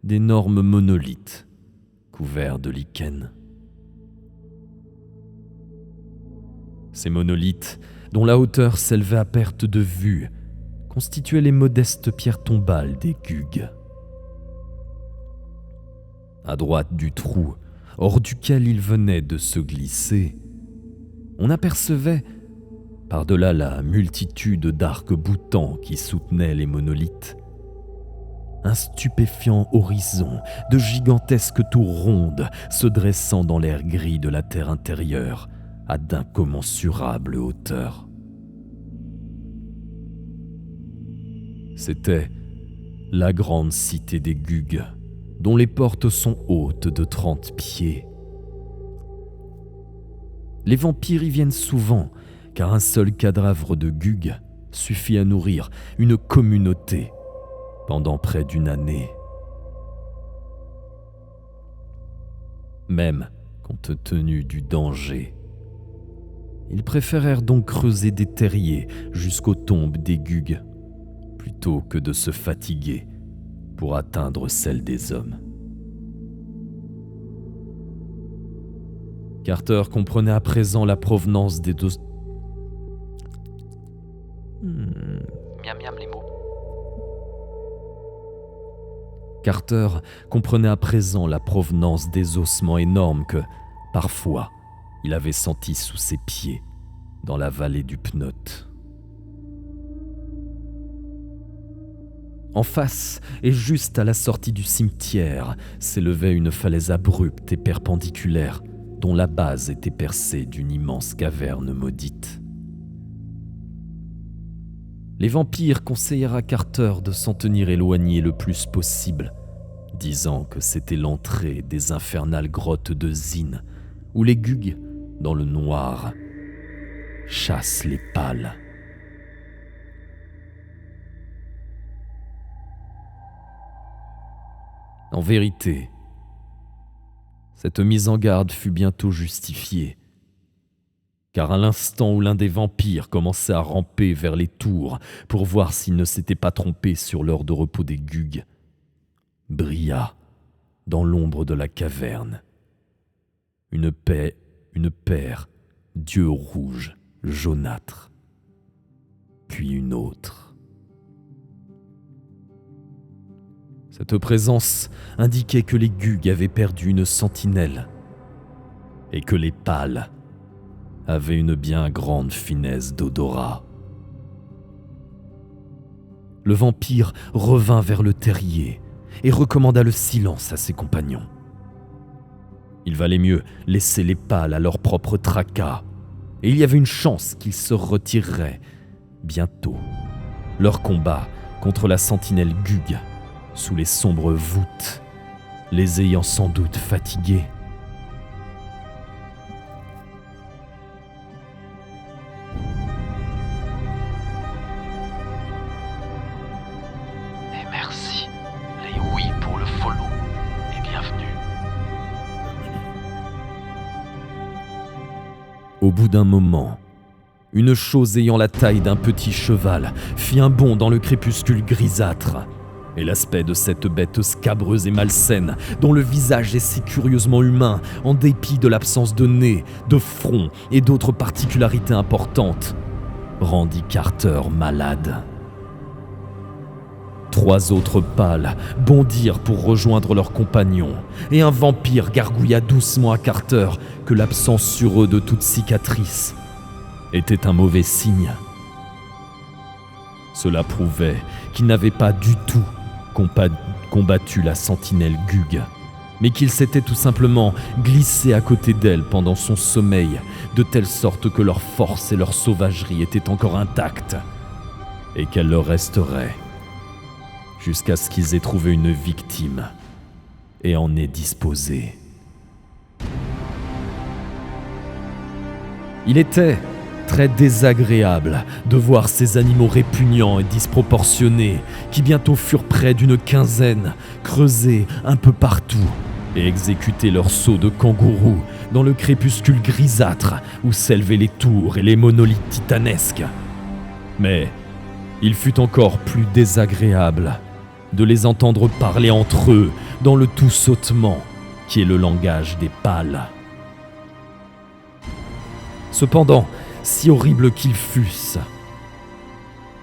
d'énormes monolithes couverts de lichen. Ces monolithes, dont la hauteur s'élevait à perte de vue, constituaient les modestes pierres tombales des Gugs. À droite du trou, hors duquel ils venaient de se glisser, on apercevait, par-delà la multitude d'arcs-boutants qui soutenaient les monolithes, un stupéfiant horizon de gigantesques tours rondes se dressant dans l'air gris de la terre intérieure à d'incommensurables hauteurs. C'était la grande cité des Gugs, dont les portes sont hautes de 30 pieds. Les vampires y viennent souvent, car un seul cadavre de Gug suffit à nourrir une communauté pendant près d'une année. Même compte tenu du danger, ils préférèrent donc creuser des terriers jusqu'aux tombes des Gugs, plutôt que de se fatiguer pour atteindre celles des hommes. Carter comprenait à présent la provenance des deux... Miam miam les mots. Carter comprenait à présent la provenance des ossements énormes que, parfois, il avait sentis sous ses pieds dans la vallée du Pnot. En face, et juste à la sortie du cimetière, s'élevait une falaise abrupte et perpendiculaire dont la base était percée d'une immense caverne maudite. Les vampires conseillèrent à Carter de s'en tenir éloigné le plus possible, disant que c'était l'entrée des infernales grottes de Zin, où les Gugs, dans le noir, chassent les pâles. En vérité, Cette mise en garde fut bientôt justifiée, car à l'instant où l'un des vampires commençait à ramper vers les tours pour voir s'il ne s'était pas trompé sur l'heure de repos des Gugues, brilla, dans l'ombre de la caverne, une paire d'yeux rouges jaunâtres, puis une autre. Cette présence indiquait que les Gugues avaient perdu une sentinelle et que les pâles avaient une bien grande finesse d'odorat. Le vampire revint vers le terrier et recommanda le silence à ses compagnons. Il valait mieux laisser les pâles à leur propre tracas, et il y avait une chance qu'ils se retireraient bientôt. Leur combat contre la sentinelle Gugue, sous les sombres voûtes, les ayant sans doute fatigués. Et merci, les oui pour le follow, et bienvenue. Au bout d'un moment, une chose ayant la taille d'un petit cheval fit un bond dans le crépuscule grisâtre, et l'aspect de cette bête scabreuse et malsaine, dont le visage est si curieusement humain, en dépit de l'absence de nez, de front et d'autres particularités importantes, rendit Carter malade. 3 autres pâles bondirent pour rejoindre leurs compagnons, et un vampire gargouilla doucement à Carter que l'absence sur eux de toute cicatrice était un mauvais signe. Cela prouvait qu'il n'avait pas du tout combattu la sentinelle Gugue, mais qu'il s'était tout simplement glissé à côté d'elle pendant son sommeil, de telle sorte que leur force et leur sauvagerie étaient encore intactes, et qu'elle leur resterait jusqu'à ce qu'ils aient trouvé une victime et en aient disposé. Il était très désagréable de voir ces animaux répugnants et disproportionnés qui bientôt furent près d'une quinzaine, creuser un peu partout et exécuter leur saut de kangourou dans le crépuscule grisâtre où s'élevaient les tours et les monolithes titanesques. Mais il fut encore plus désagréable de les entendre parler entre eux dans le tout sautement qui est le langage des pâles. Cependant, si horribles qu'ils fussent,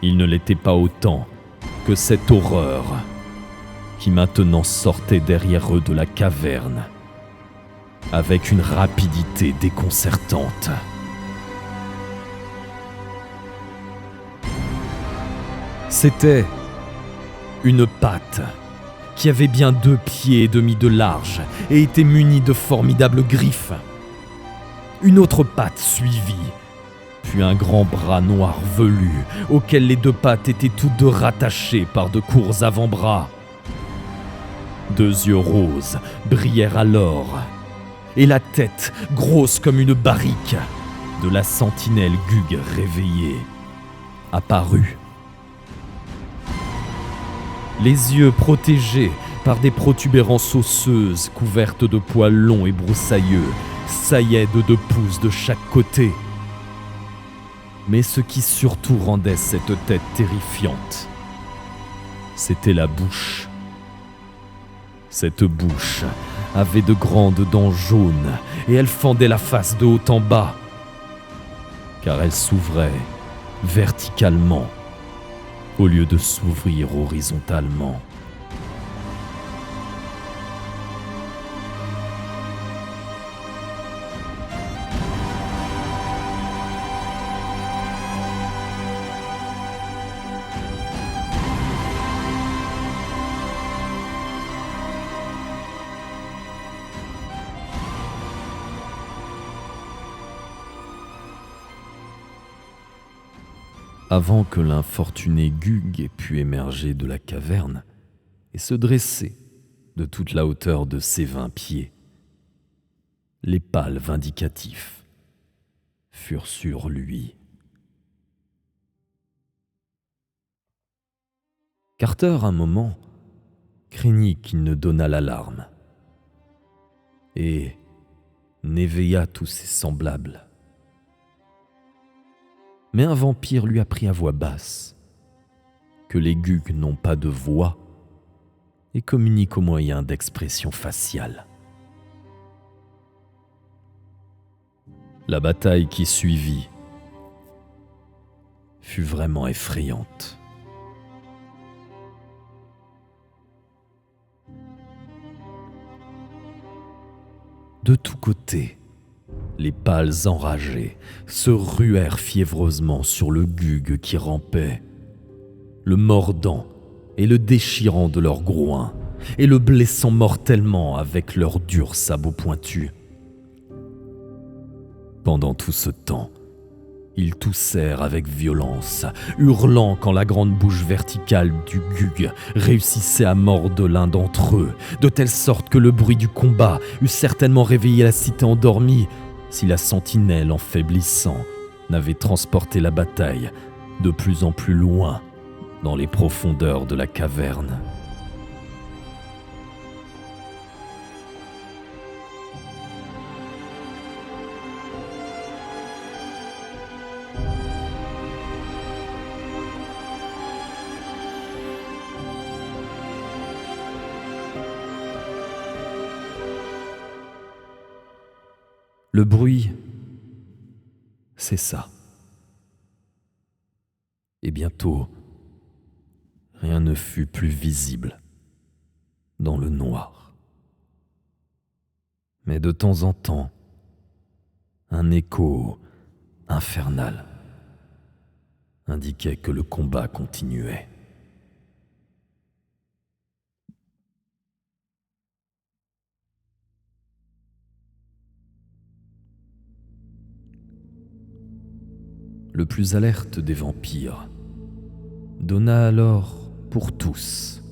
ils ne l'étaient pas autant que cette horreur qui maintenant sortait derrière eux de la caverne avec une rapidité déconcertante. C'était une patte qui avait bien 2 pieds et demi de large et était munie de formidables griffes. Une autre patte suivit, puis un grand bras noir velu, auquel les 2 pattes étaient toutes 2 rattachées par de courts avant-bras. 2 yeux roses brillèrent alors, et la tête, grosse comme une barrique, de la sentinelle Gugue réveillée, apparut. Les yeux protégés par des protubérances osseuses couvertes de poils longs et broussailleux, saillaient de 2 pouces de chaque côté. Mais ce qui surtout rendait cette tête terrifiante, c'était la bouche. Cette bouche avait de grandes dents jaunes et elle fendait la face de haut en bas, car elle s'ouvrait verticalement au lieu de s'ouvrir horizontalement. Avant que l'infortuné Gugue ait pu émerger de la caverne et se dresser de toute la hauteur de ses 20 pieds, les pâles vindicatifs furent sur lui. Carter, un moment, craignit qu'il ne donnât l'alarme. et n'éveilla tous ses semblables. Mais un vampire lui apprit à voix basse que les Gugs n'ont pas de voix et communiquent au moyen d'expressions faciales. La bataille qui suivit fut vraiment effrayante. De tous côtés, les pâles enragés se ruèrent fiévreusement sur le Gug qui rampait, le mordant et le déchirant de leurs groins, et le blessant mortellement avec leurs durs sabots pointus. Pendant tout ce temps, ils toussèrent avec violence, hurlant quand la grande bouche verticale du Gug réussissait à mordre l'un d'entre eux, de telle sorte que le bruit du combat eût certainement réveillé la cité endormie si la sentinelle, en faiblissant, n'avait transporté la bataille de plus en plus loin dans les profondeurs de la caverne. Le bruit cessa. Et bientôt, rien ne fut plus visible dans le noir. Mais de temps en temps, un écho infernal indiquait que le combat continuait. Le plus alerte des vampires donna alors pour tous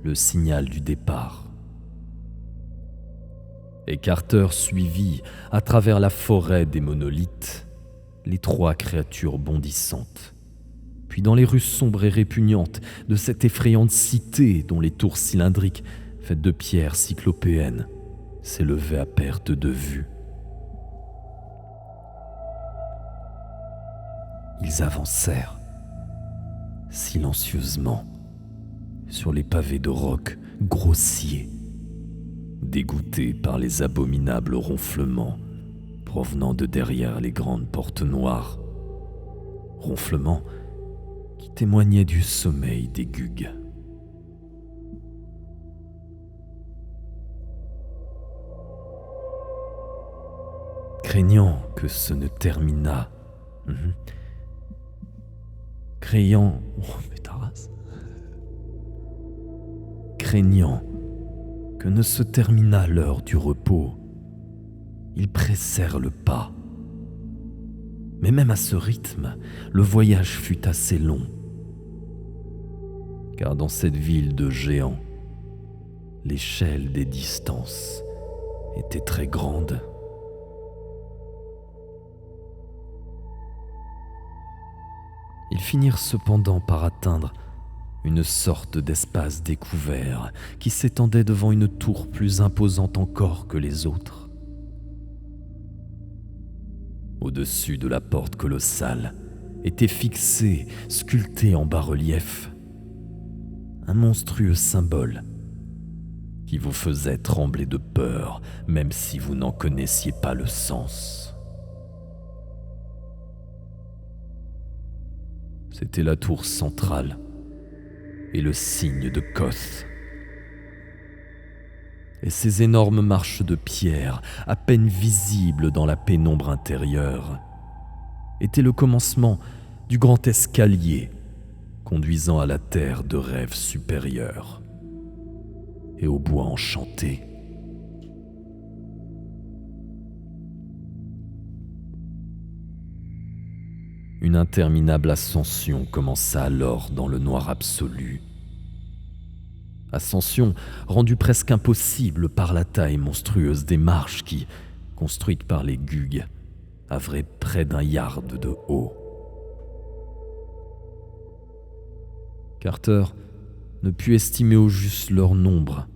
le signal du départ. Et Carter suivit à travers la forêt des monolithes les trois créatures bondissantes, puis dans les rues sombres et répugnantes de cette effrayante cité dont les tours cylindriques faites de pierres cyclopéennes s'élevaient à perte de vue. Ils avancèrent silencieusement sur les pavés de roc grossiers, dégoûtés par les abominables ronflements provenant de derrière les grandes portes noires, ronflements qui témoignaient du sommeil des Gugs. Craignant que ce ne terminât, craignant que ne se terminât l'heure du repos, ils pressèrent le pas. Mais même à ce rythme, le voyage fut assez long. Car dans cette ville de géants, l'échelle des distances était très grande. Ils finirent cependant par atteindre une sorte d'espace découvert qui s'étendait devant une tour plus imposante encore que les autres. Au-dessus de la porte colossale était fixé, sculpté en bas-relief, un monstrueux symbole qui vous faisait trembler de peur, même si vous n'en connaissiez pas le sens. C'était la tour centrale et le signe de Koth. Et ces énormes marches de pierre, à peine visibles dans la pénombre intérieure, étaient le commencement du grand escalier conduisant à la terre de rêves supérieurs et au bois enchanté. Une interminable ascension commença alors dans le noir absolu. Ascension rendue presque impossible par la taille monstrueuse des marches qui, construites par les Gugs, havraient près d'1 yard de haut. Carter ne put estimer au juste leur nombre,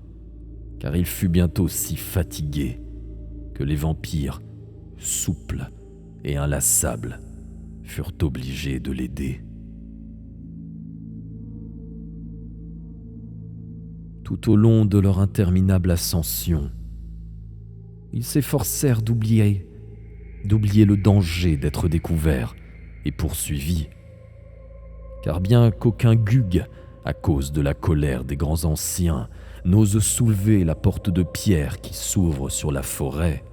car il fut bientôt si fatigué que les vampires, souples et inlassables, furent obligés de l'aider. Tout au long de leur interminable ascension, ils s'efforcèrent d'oublier le danger d'être découverts et poursuivis. Car bien qu'aucun Gug, à cause de la colère des grands anciens, n'ose soulever la porte de pierre qui s'ouvre sur la forêt,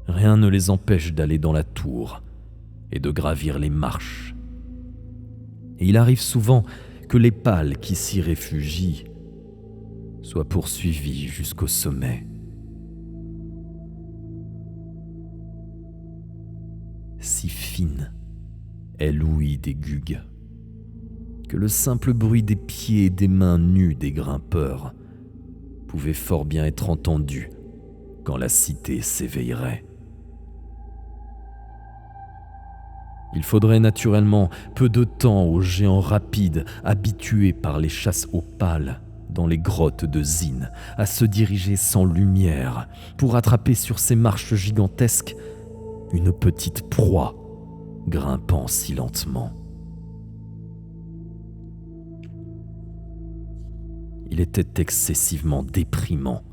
rien ne les empêche d'aller dans la tour et de gravir les marches. Et il arrive souvent que les pâles qui s'y réfugient soient poursuivis jusqu'au sommet. Si fine est l'ouïe des Gug que le simple bruit des pieds et des mains nues des grimpeurs pouvait fort bien être entendu quand la cité s'éveillerait. Il faudrait naturellement peu de temps aux géants rapides habitués par les chasses aux pâles dans les grottes de Zin à se diriger sans lumière pour attraper sur ces marches gigantesques une petite proie grimpant si lentement. Il était excessivement déprimant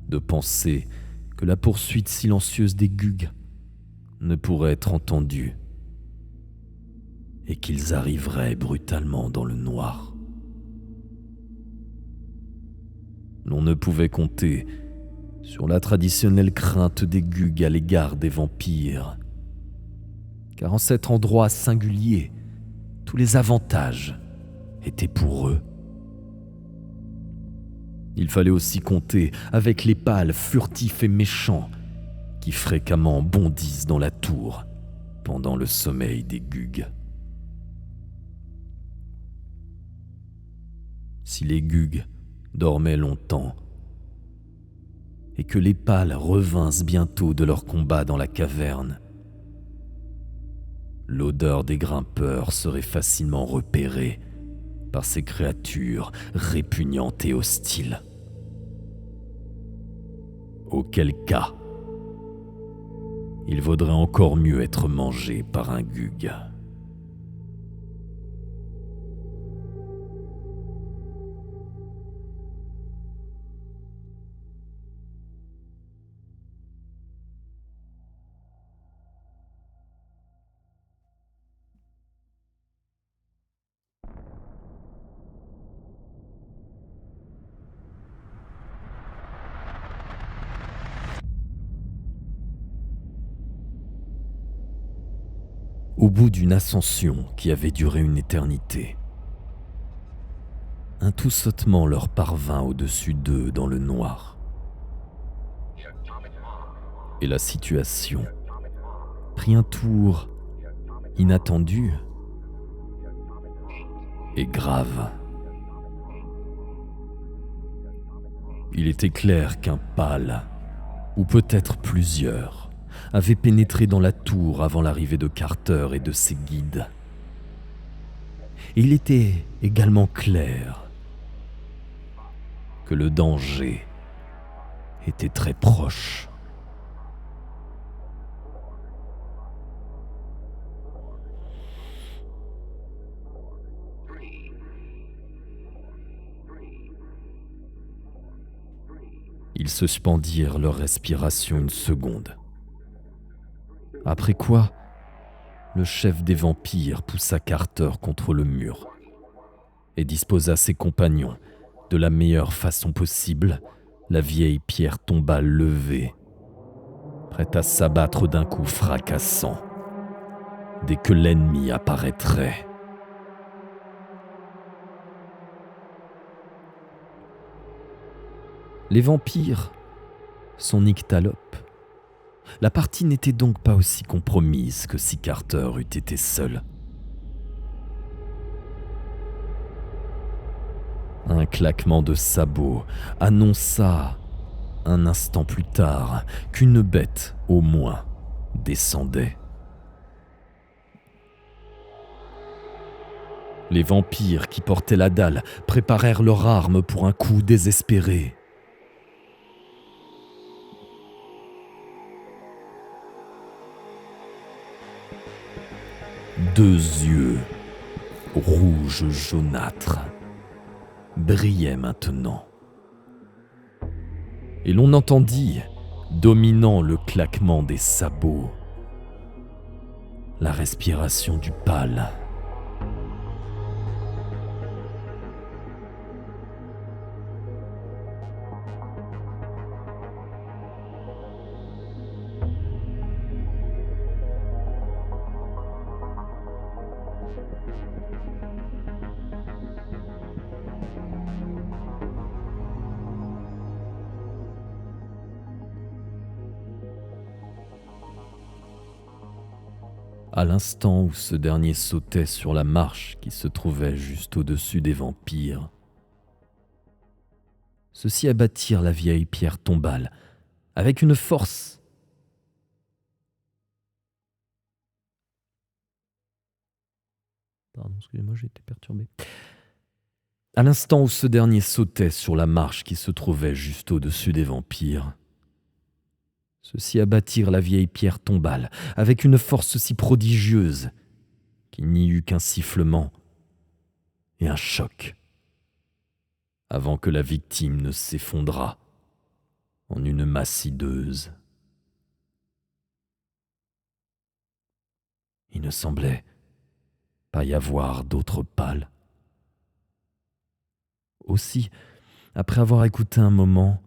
de penser que la poursuite silencieuse des Gug ne pourrait être entendue et qu'ils arriveraient brutalement dans le noir. L'on ne pouvait compter sur la traditionnelle crainte des Gug à l'égard des vampires, car en cet endroit singulier, tous les avantages étaient pour eux. Il fallait aussi compter avec les pâles furtifs et méchants qui fréquemment bondissent dans la tour pendant le sommeil des Gug. Si les Gug dormaient longtemps et que les pâles revinssent bientôt de leur combat dans la caverne, l'odeur des grimpeurs serait facilement repérée par ces créatures répugnantes et hostiles. Auquel cas, il vaudrait encore mieux être mangé par un Gug. Au bout d'une ascension qui avait duré une éternité, un tout sautement leur parvint au-dessus d'eux dans le noir. Et la situation prit un tour inattendu et grave. Il était clair qu'un pâle, ou peut-être plusieurs, avait pénétré dans la tour avant l'arrivée de Carter et de ses guides. Et il était également clair que le danger était très proche. Ils suspendirent leur respiration une seconde. Après quoi, le chef des vampires poussa Carter contre le mur et disposa ses compagnons de la meilleure façon possible. La vieille pierre tombale levée, prête à s'abattre d'un coup fracassant dès que l'ennemi apparaîtrait. Les vampires sont nyctalopes. La partie n'était donc pas aussi compromise que si Carter eût été seul. Un claquement de sabots annonça un instant plus tard qu'une bête, au moins, descendait. Les vampires qui portaient la dalle préparèrent leurs armes pour un coup désespéré. 2 yeux, rouges jaunâtres, brillaient maintenant. Et l'on entendit, dominant le claquement des sabots, la respiration du pâle. À l'instant où ce dernier sautait sur la marche qui se trouvait juste au-dessus des vampires, ceux-ci abattirent la vieille pierre tombale avec une force. Pardon, excusez-moi, j'ai été perturbé. À l'instant où ce dernier sautait sur la marche qui se trouvait juste au-dessus des vampires, ceux-ci abattirent la vieille pierre tombale avec une force si prodigieuse qu'il n'y eut qu'un sifflement et un choc avant que la victime ne s'effondrât en une masse hideuse. Il ne semblait pas y avoir d'autre pâle. Aussi, après avoir écouté un moment,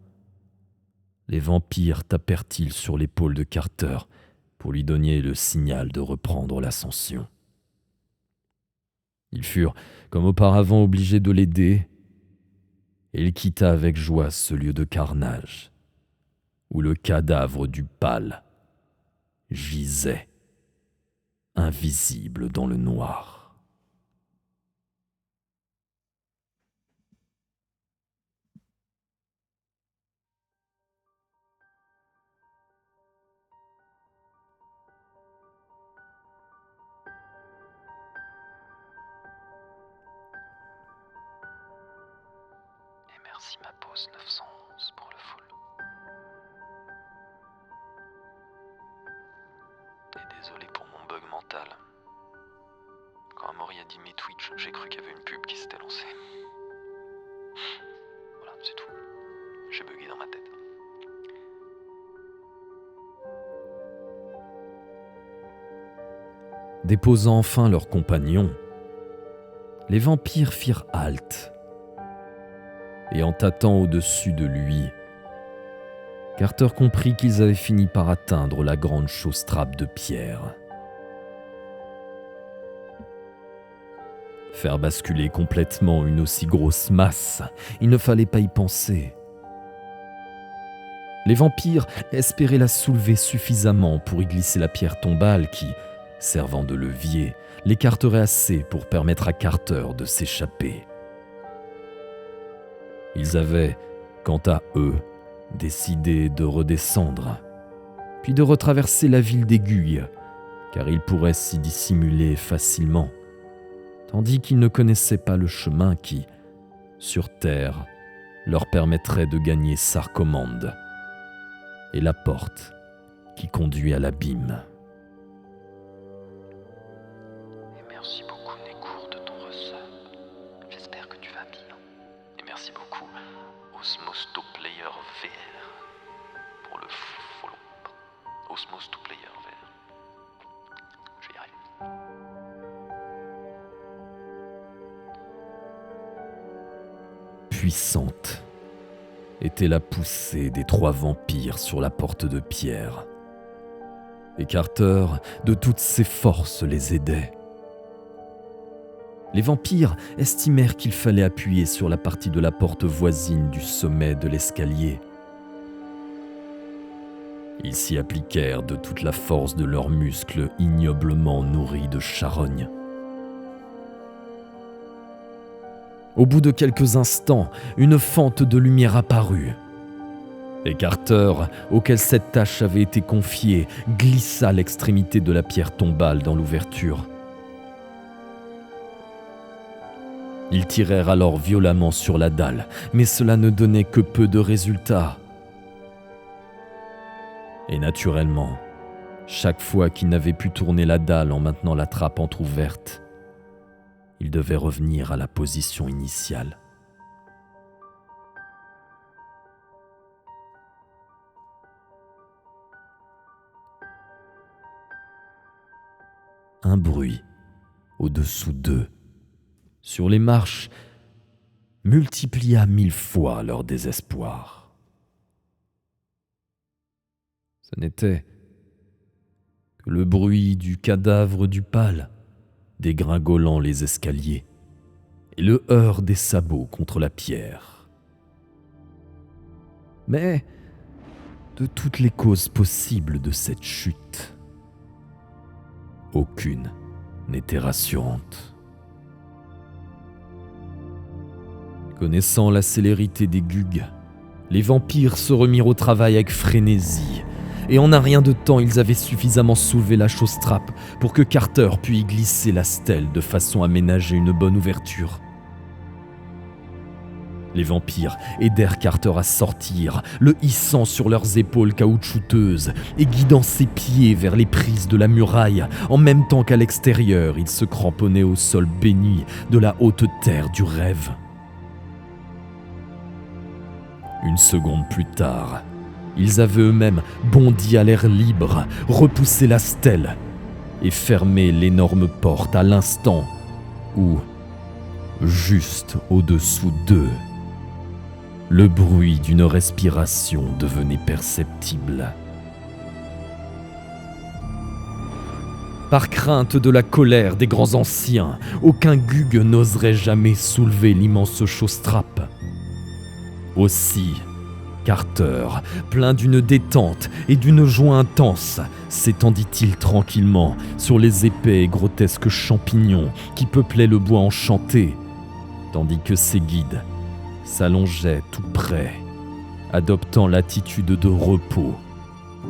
les vampires tapèrent-ils sur l'épaule de Carter pour lui donner le signal de reprendre l'ascension. Ils furent, comme auparavant, obligés de l'aider, et il quitta avec joie ce lieu de carnage, où le cadavre du pâle gisait, invisible dans le noir. Merci ma pause 911 pour le full. Et désolé pour mon bug mental. Quand Amaury a dit mes Twitch, j'ai cru qu'il y avait une pub qui s'était lancée. Voilà, c'est tout. J'ai bugué dans ma tête. Déposant enfin leurs compagnons, les vampires firent halte. Et en tâtant au-dessus de lui, Carter comprit qu'ils avaient fini par atteindre la grande chausse-trappe de pierre. Faire basculer complètement une aussi grosse masse, il ne fallait pas y penser. Les vampires espéraient la soulever suffisamment pour y glisser la pierre tombale qui, servant de levier, l'écarterait assez pour permettre à Carter de s'échapper. Ils avaient, quant à eux, décidé de redescendre, puis de retraverser la ville d'Aiguille, car ils pourraient s'y dissimuler facilement, tandis qu'ils ne connaissaient pas le chemin qui, sur terre, leur permettrait de gagner Sarcomande et la porte qui conduit à l'abîme. Et merci beaucoup Nécourt de ton resub. J'espère que tu vas bien. Et merci beaucoup Osmos to Player VR pour le follow. Osmos to Player VR. Je vais y arriver. Puissante était la poussée des 3 vampires sur la porte de pierre. Et Carter, de toutes ses forces, les aidait. Les vampires estimèrent qu'il fallait appuyer sur la partie de la porte voisine du sommet de l'escalier. Ils s'y appliquèrent de toute la force de leurs muscles ignoblement nourris de charogne. Au bout de quelques instants, une fente de lumière apparut. Et Carter, auquel cette tâche avait été confiée, glissa l'extrémité de la pierre tombale dans l'ouverture. Ils tirèrent alors violemment sur la dalle, mais cela ne donnait que peu de résultats. Et naturellement, Chaque fois qu'il n'avait pu tourner la dalle en maintenant la trappe entr'ouverte, il devait revenir à la position initiale. Un bruit au-dessous d'eux, sur les marches, multiplia 1000 fois leur désespoir. Ce n'était que le bruit du cadavre du pâle dégringolant les escaliers et le heurt des sabots contre la pierre. Mais de toutes les causes possibles de cette chute, aucune n'était rassurante. Connaissant la célérité des gugues, les vampires se remirent au travail avec frénésie, et en un rien de temps, ils avaient suffisamment soulevé la chausse-trappe pour que Carter pût y glisser la stèle de façon à ménager une bonne ouverture. Les vampires aidèrent Carter à sortir, le hissant sur leurs épaules caoutchouteuses et guidant ses pieds vers les prises de la muraille, en même temps qu'à l'extérieur, il se cramponnait au sol béni de la haute terre du rêve. Une seconde plus tard, ils avaient eux-mêmes bondi à l'air libre, repoussé la stèle et fermé l'énorme porte à l'instant où, juste au-dessous d'eux, le bruit d'une respiration devenait perceptible. Par crainte de la colère des grands anciens, aucun gugue n'oserait jamais soulever l'immense chausse-trappe. Aussi, Carter, plein d'une détente et d'une joie intense, s'étendit-il tranquillement sur les épais et grotesques champignons qui peuplaient le bois enchanté, tandis que ses guides s'allongeaient tout près, adoptant l'attitude de repos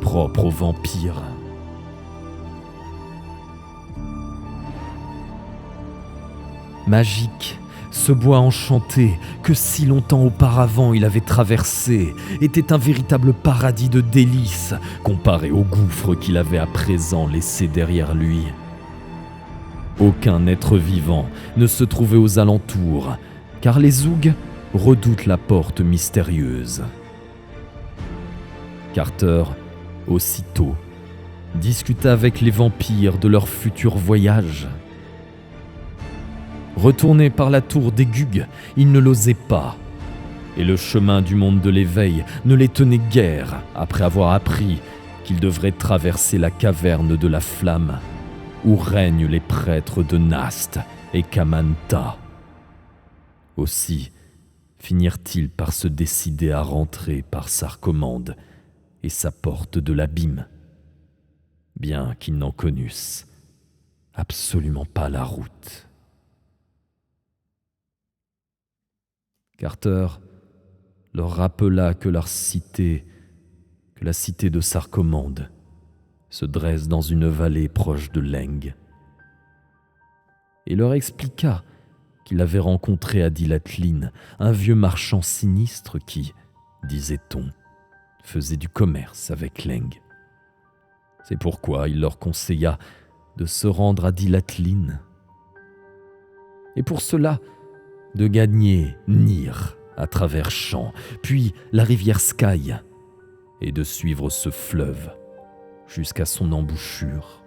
propre aux vampires. Magique, ce bois enchanté que si longtemps auparavant il avait traversé était un véritable paradis de délices comparé au gouffre qu'il avait à présent laissé derrière lui. Aucun être vivant ne se trouvait aux alentours, car les zougs redoutent la porte mystérieuse. Carter, aussitôt, discuta avec les vampires de leur futur voyage. Retourné par la tour des gugues, il ne l'osait pas, et le chemin du monde de l'éveil ne les tenait guère après avoir appris qu'il devrait traverser la caverne de la flamme, où règnent les prêtres de Nast et Kamanta. Aussi finirent-ils par se décider à rentrer par Sarcomande et sa porte de l'abîme, bien qu'ils n'en connussent absolument pas la route. Carter leur rappela que la cité de Sarcomande se dresse dans une vallée proche de Leng, et leur expliqua qu'il avait rencontré à Dilatlin un vieux marchand sinistre qui, disait-on, faisait du commerce avec Leng. C'est pourquoi il leur conseilla de se rendre à Dilatlin, et pour cela de gagner Nir à travers champs, puis la rivière Sky, et de suivre ce fleuve jusqu'à son embouchure.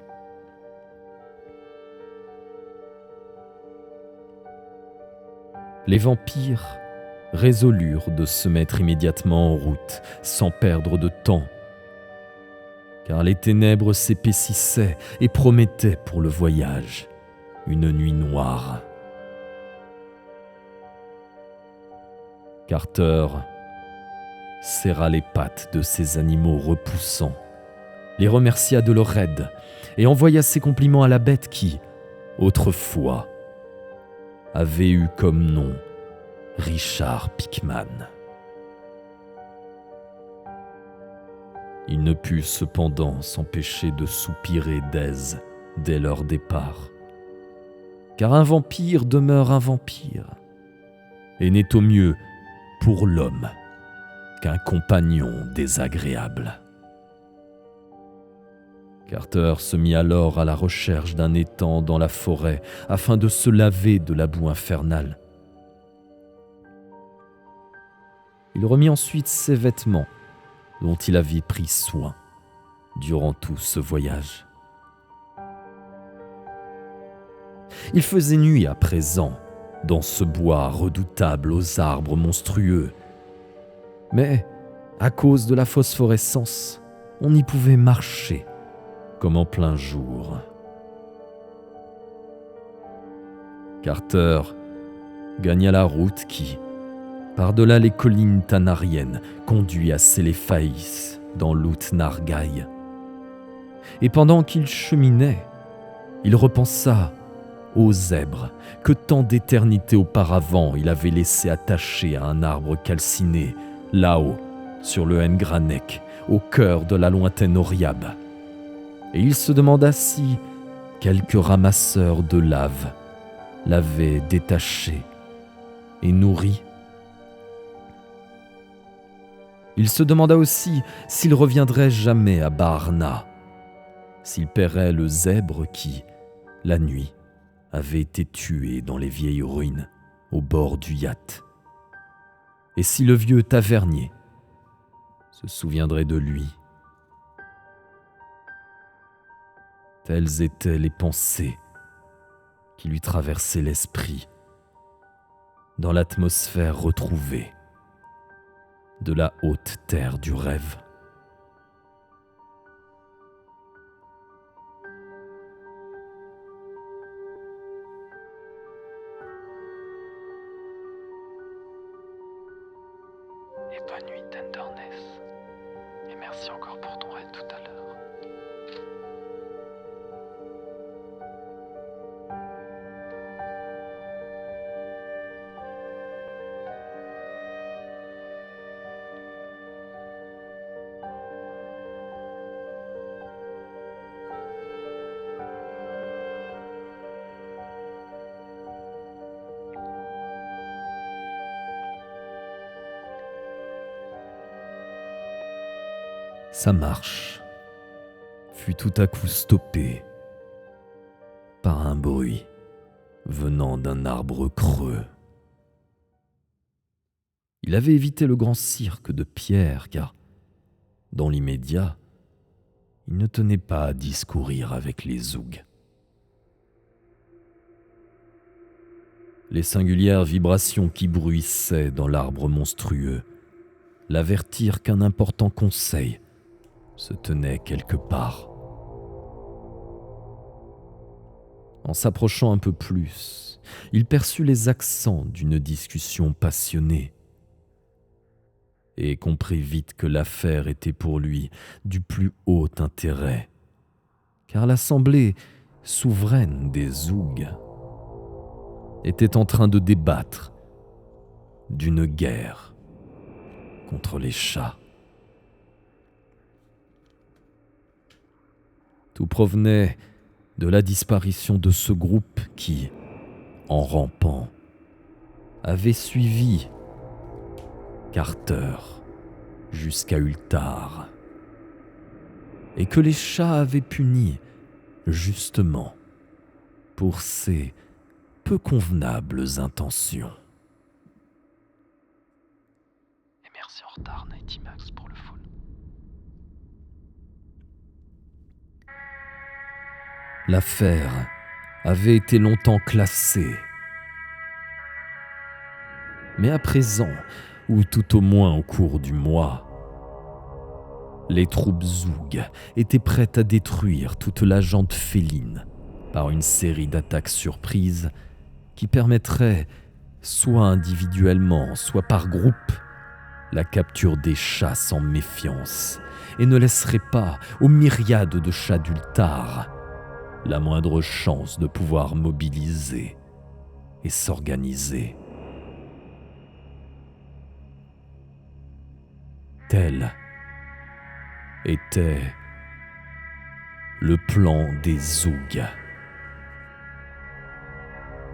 Les vampires résolurent de se mettre immédiatement en route, sans perdre de temps, car les ténèbres s'épaississaient et promettaient pour le voyage une nuit noire. Carter serra les pattes de ces animaux repoussants, les remercia de leur aide et envoya ses compliments à la bête qui, autrefois, avait eu comme nom Richard Pickman. Il ne put cependant s'empêcher de soupirer d'aise dès leur départ, car un vampire demeure un vampire, et n'est au mieux pour l'homme qu'un compagnon désagréable. Carter se mit alors à la recherche d'un étang dans la forêt afin de se laver de la boue infernale. Il remit ensuite ses vêtements, dont il avait pris soin durant tout ce voyage. Il faisait nuit à présent, dans ce bois redoutable aux arbres monstrueux. Mais, à cause de la phosphorescence, on y pouvait marcher comme en plein jour. Carter gagna la route qui, par-delà les collines tanariennes, conduit à Séléphaïs, dans l'Out-Nargaï. Et pendant qu'il cheminait, il repensa au zèbre que tant d'éternités auparavant il avait laissé attaché à un arbre calciné, là-haut, sur le N'Granek, au cœur de la lointaine Oriab. Et il se demanda si quelques ramasseurs de lave l'avaient détaché et nourri. Il se demanda aussi s'il reviendrait jamais à Baarna, s'il paierait le zèbre qui, la nuit, avait été tué dans les vieilles ruines au bord du Yacht, et si le vieux tavernier se souviendrait de lui. Telles étaient les pensées qui lui traversaient l'esprit dans l'atmosphère retrouvée de la haute terre du rêve. Et bonne nuit, Tenderness. Et merci encore pour ton aide tout à l'heure. Sa marche fut tout à coup stoppée par un bruit venant d'un arbre creux. Il avait évité le grand cirque de pierre car, dans l'immédiat, il ne tenait pas à discourir avec les zougs. Les singulières vibrations qui bruissaient dans l'arbre monstrueux l'avertirent qu'un important conseil se tenait quelque part. En s'approchant un peu plus, il perçut les accents d'une discussion passionnée et comprit vite que l'affaire était pour lui du plus haut intérêt, car l'assemblée souveraine des zougs était en train de débattre d'une guerre contre les chats. Tout provenait de la disparition de ce groupe qui, en rampant, avait suivi Carter jusqu'à Ultar, et que les chats avaient puni justement pour ses peu convenables intentions. Et merci en retard, Nighty Max, pour le follow. L'affaire avait été longtemps classée. Mais à présent, ou tout au moins au cours du mois, les troupes Zoug étaient prêtes à détruire toute la gente féline par une série d'attaques surprises qui permettraient, soit individuellement, soit par groupe, la capture des chats sans méfiance et ne laisserait pas aux myriades de chats d'Ultar la moindre chance de pouvoir mobiliser et s'organiser. Tel était le plan des Zoug.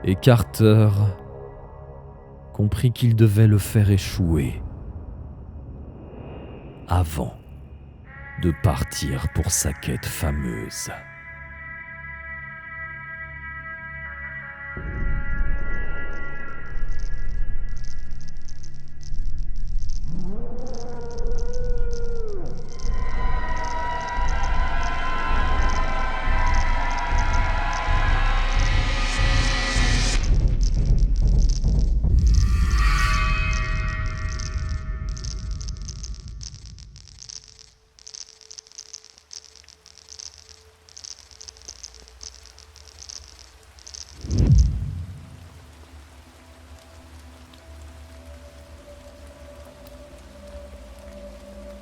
Et Carter comprit qu'il devait le faire échouer avant de partir pour sa quête fameuse.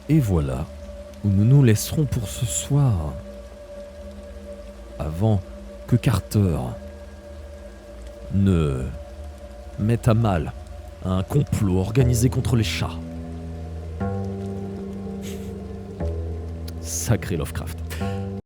Et voilà où nous nous laisserons pour ce soir, avant que Carter ne mette à mal un complot organisé contre les chats. Sacré Lovecraft.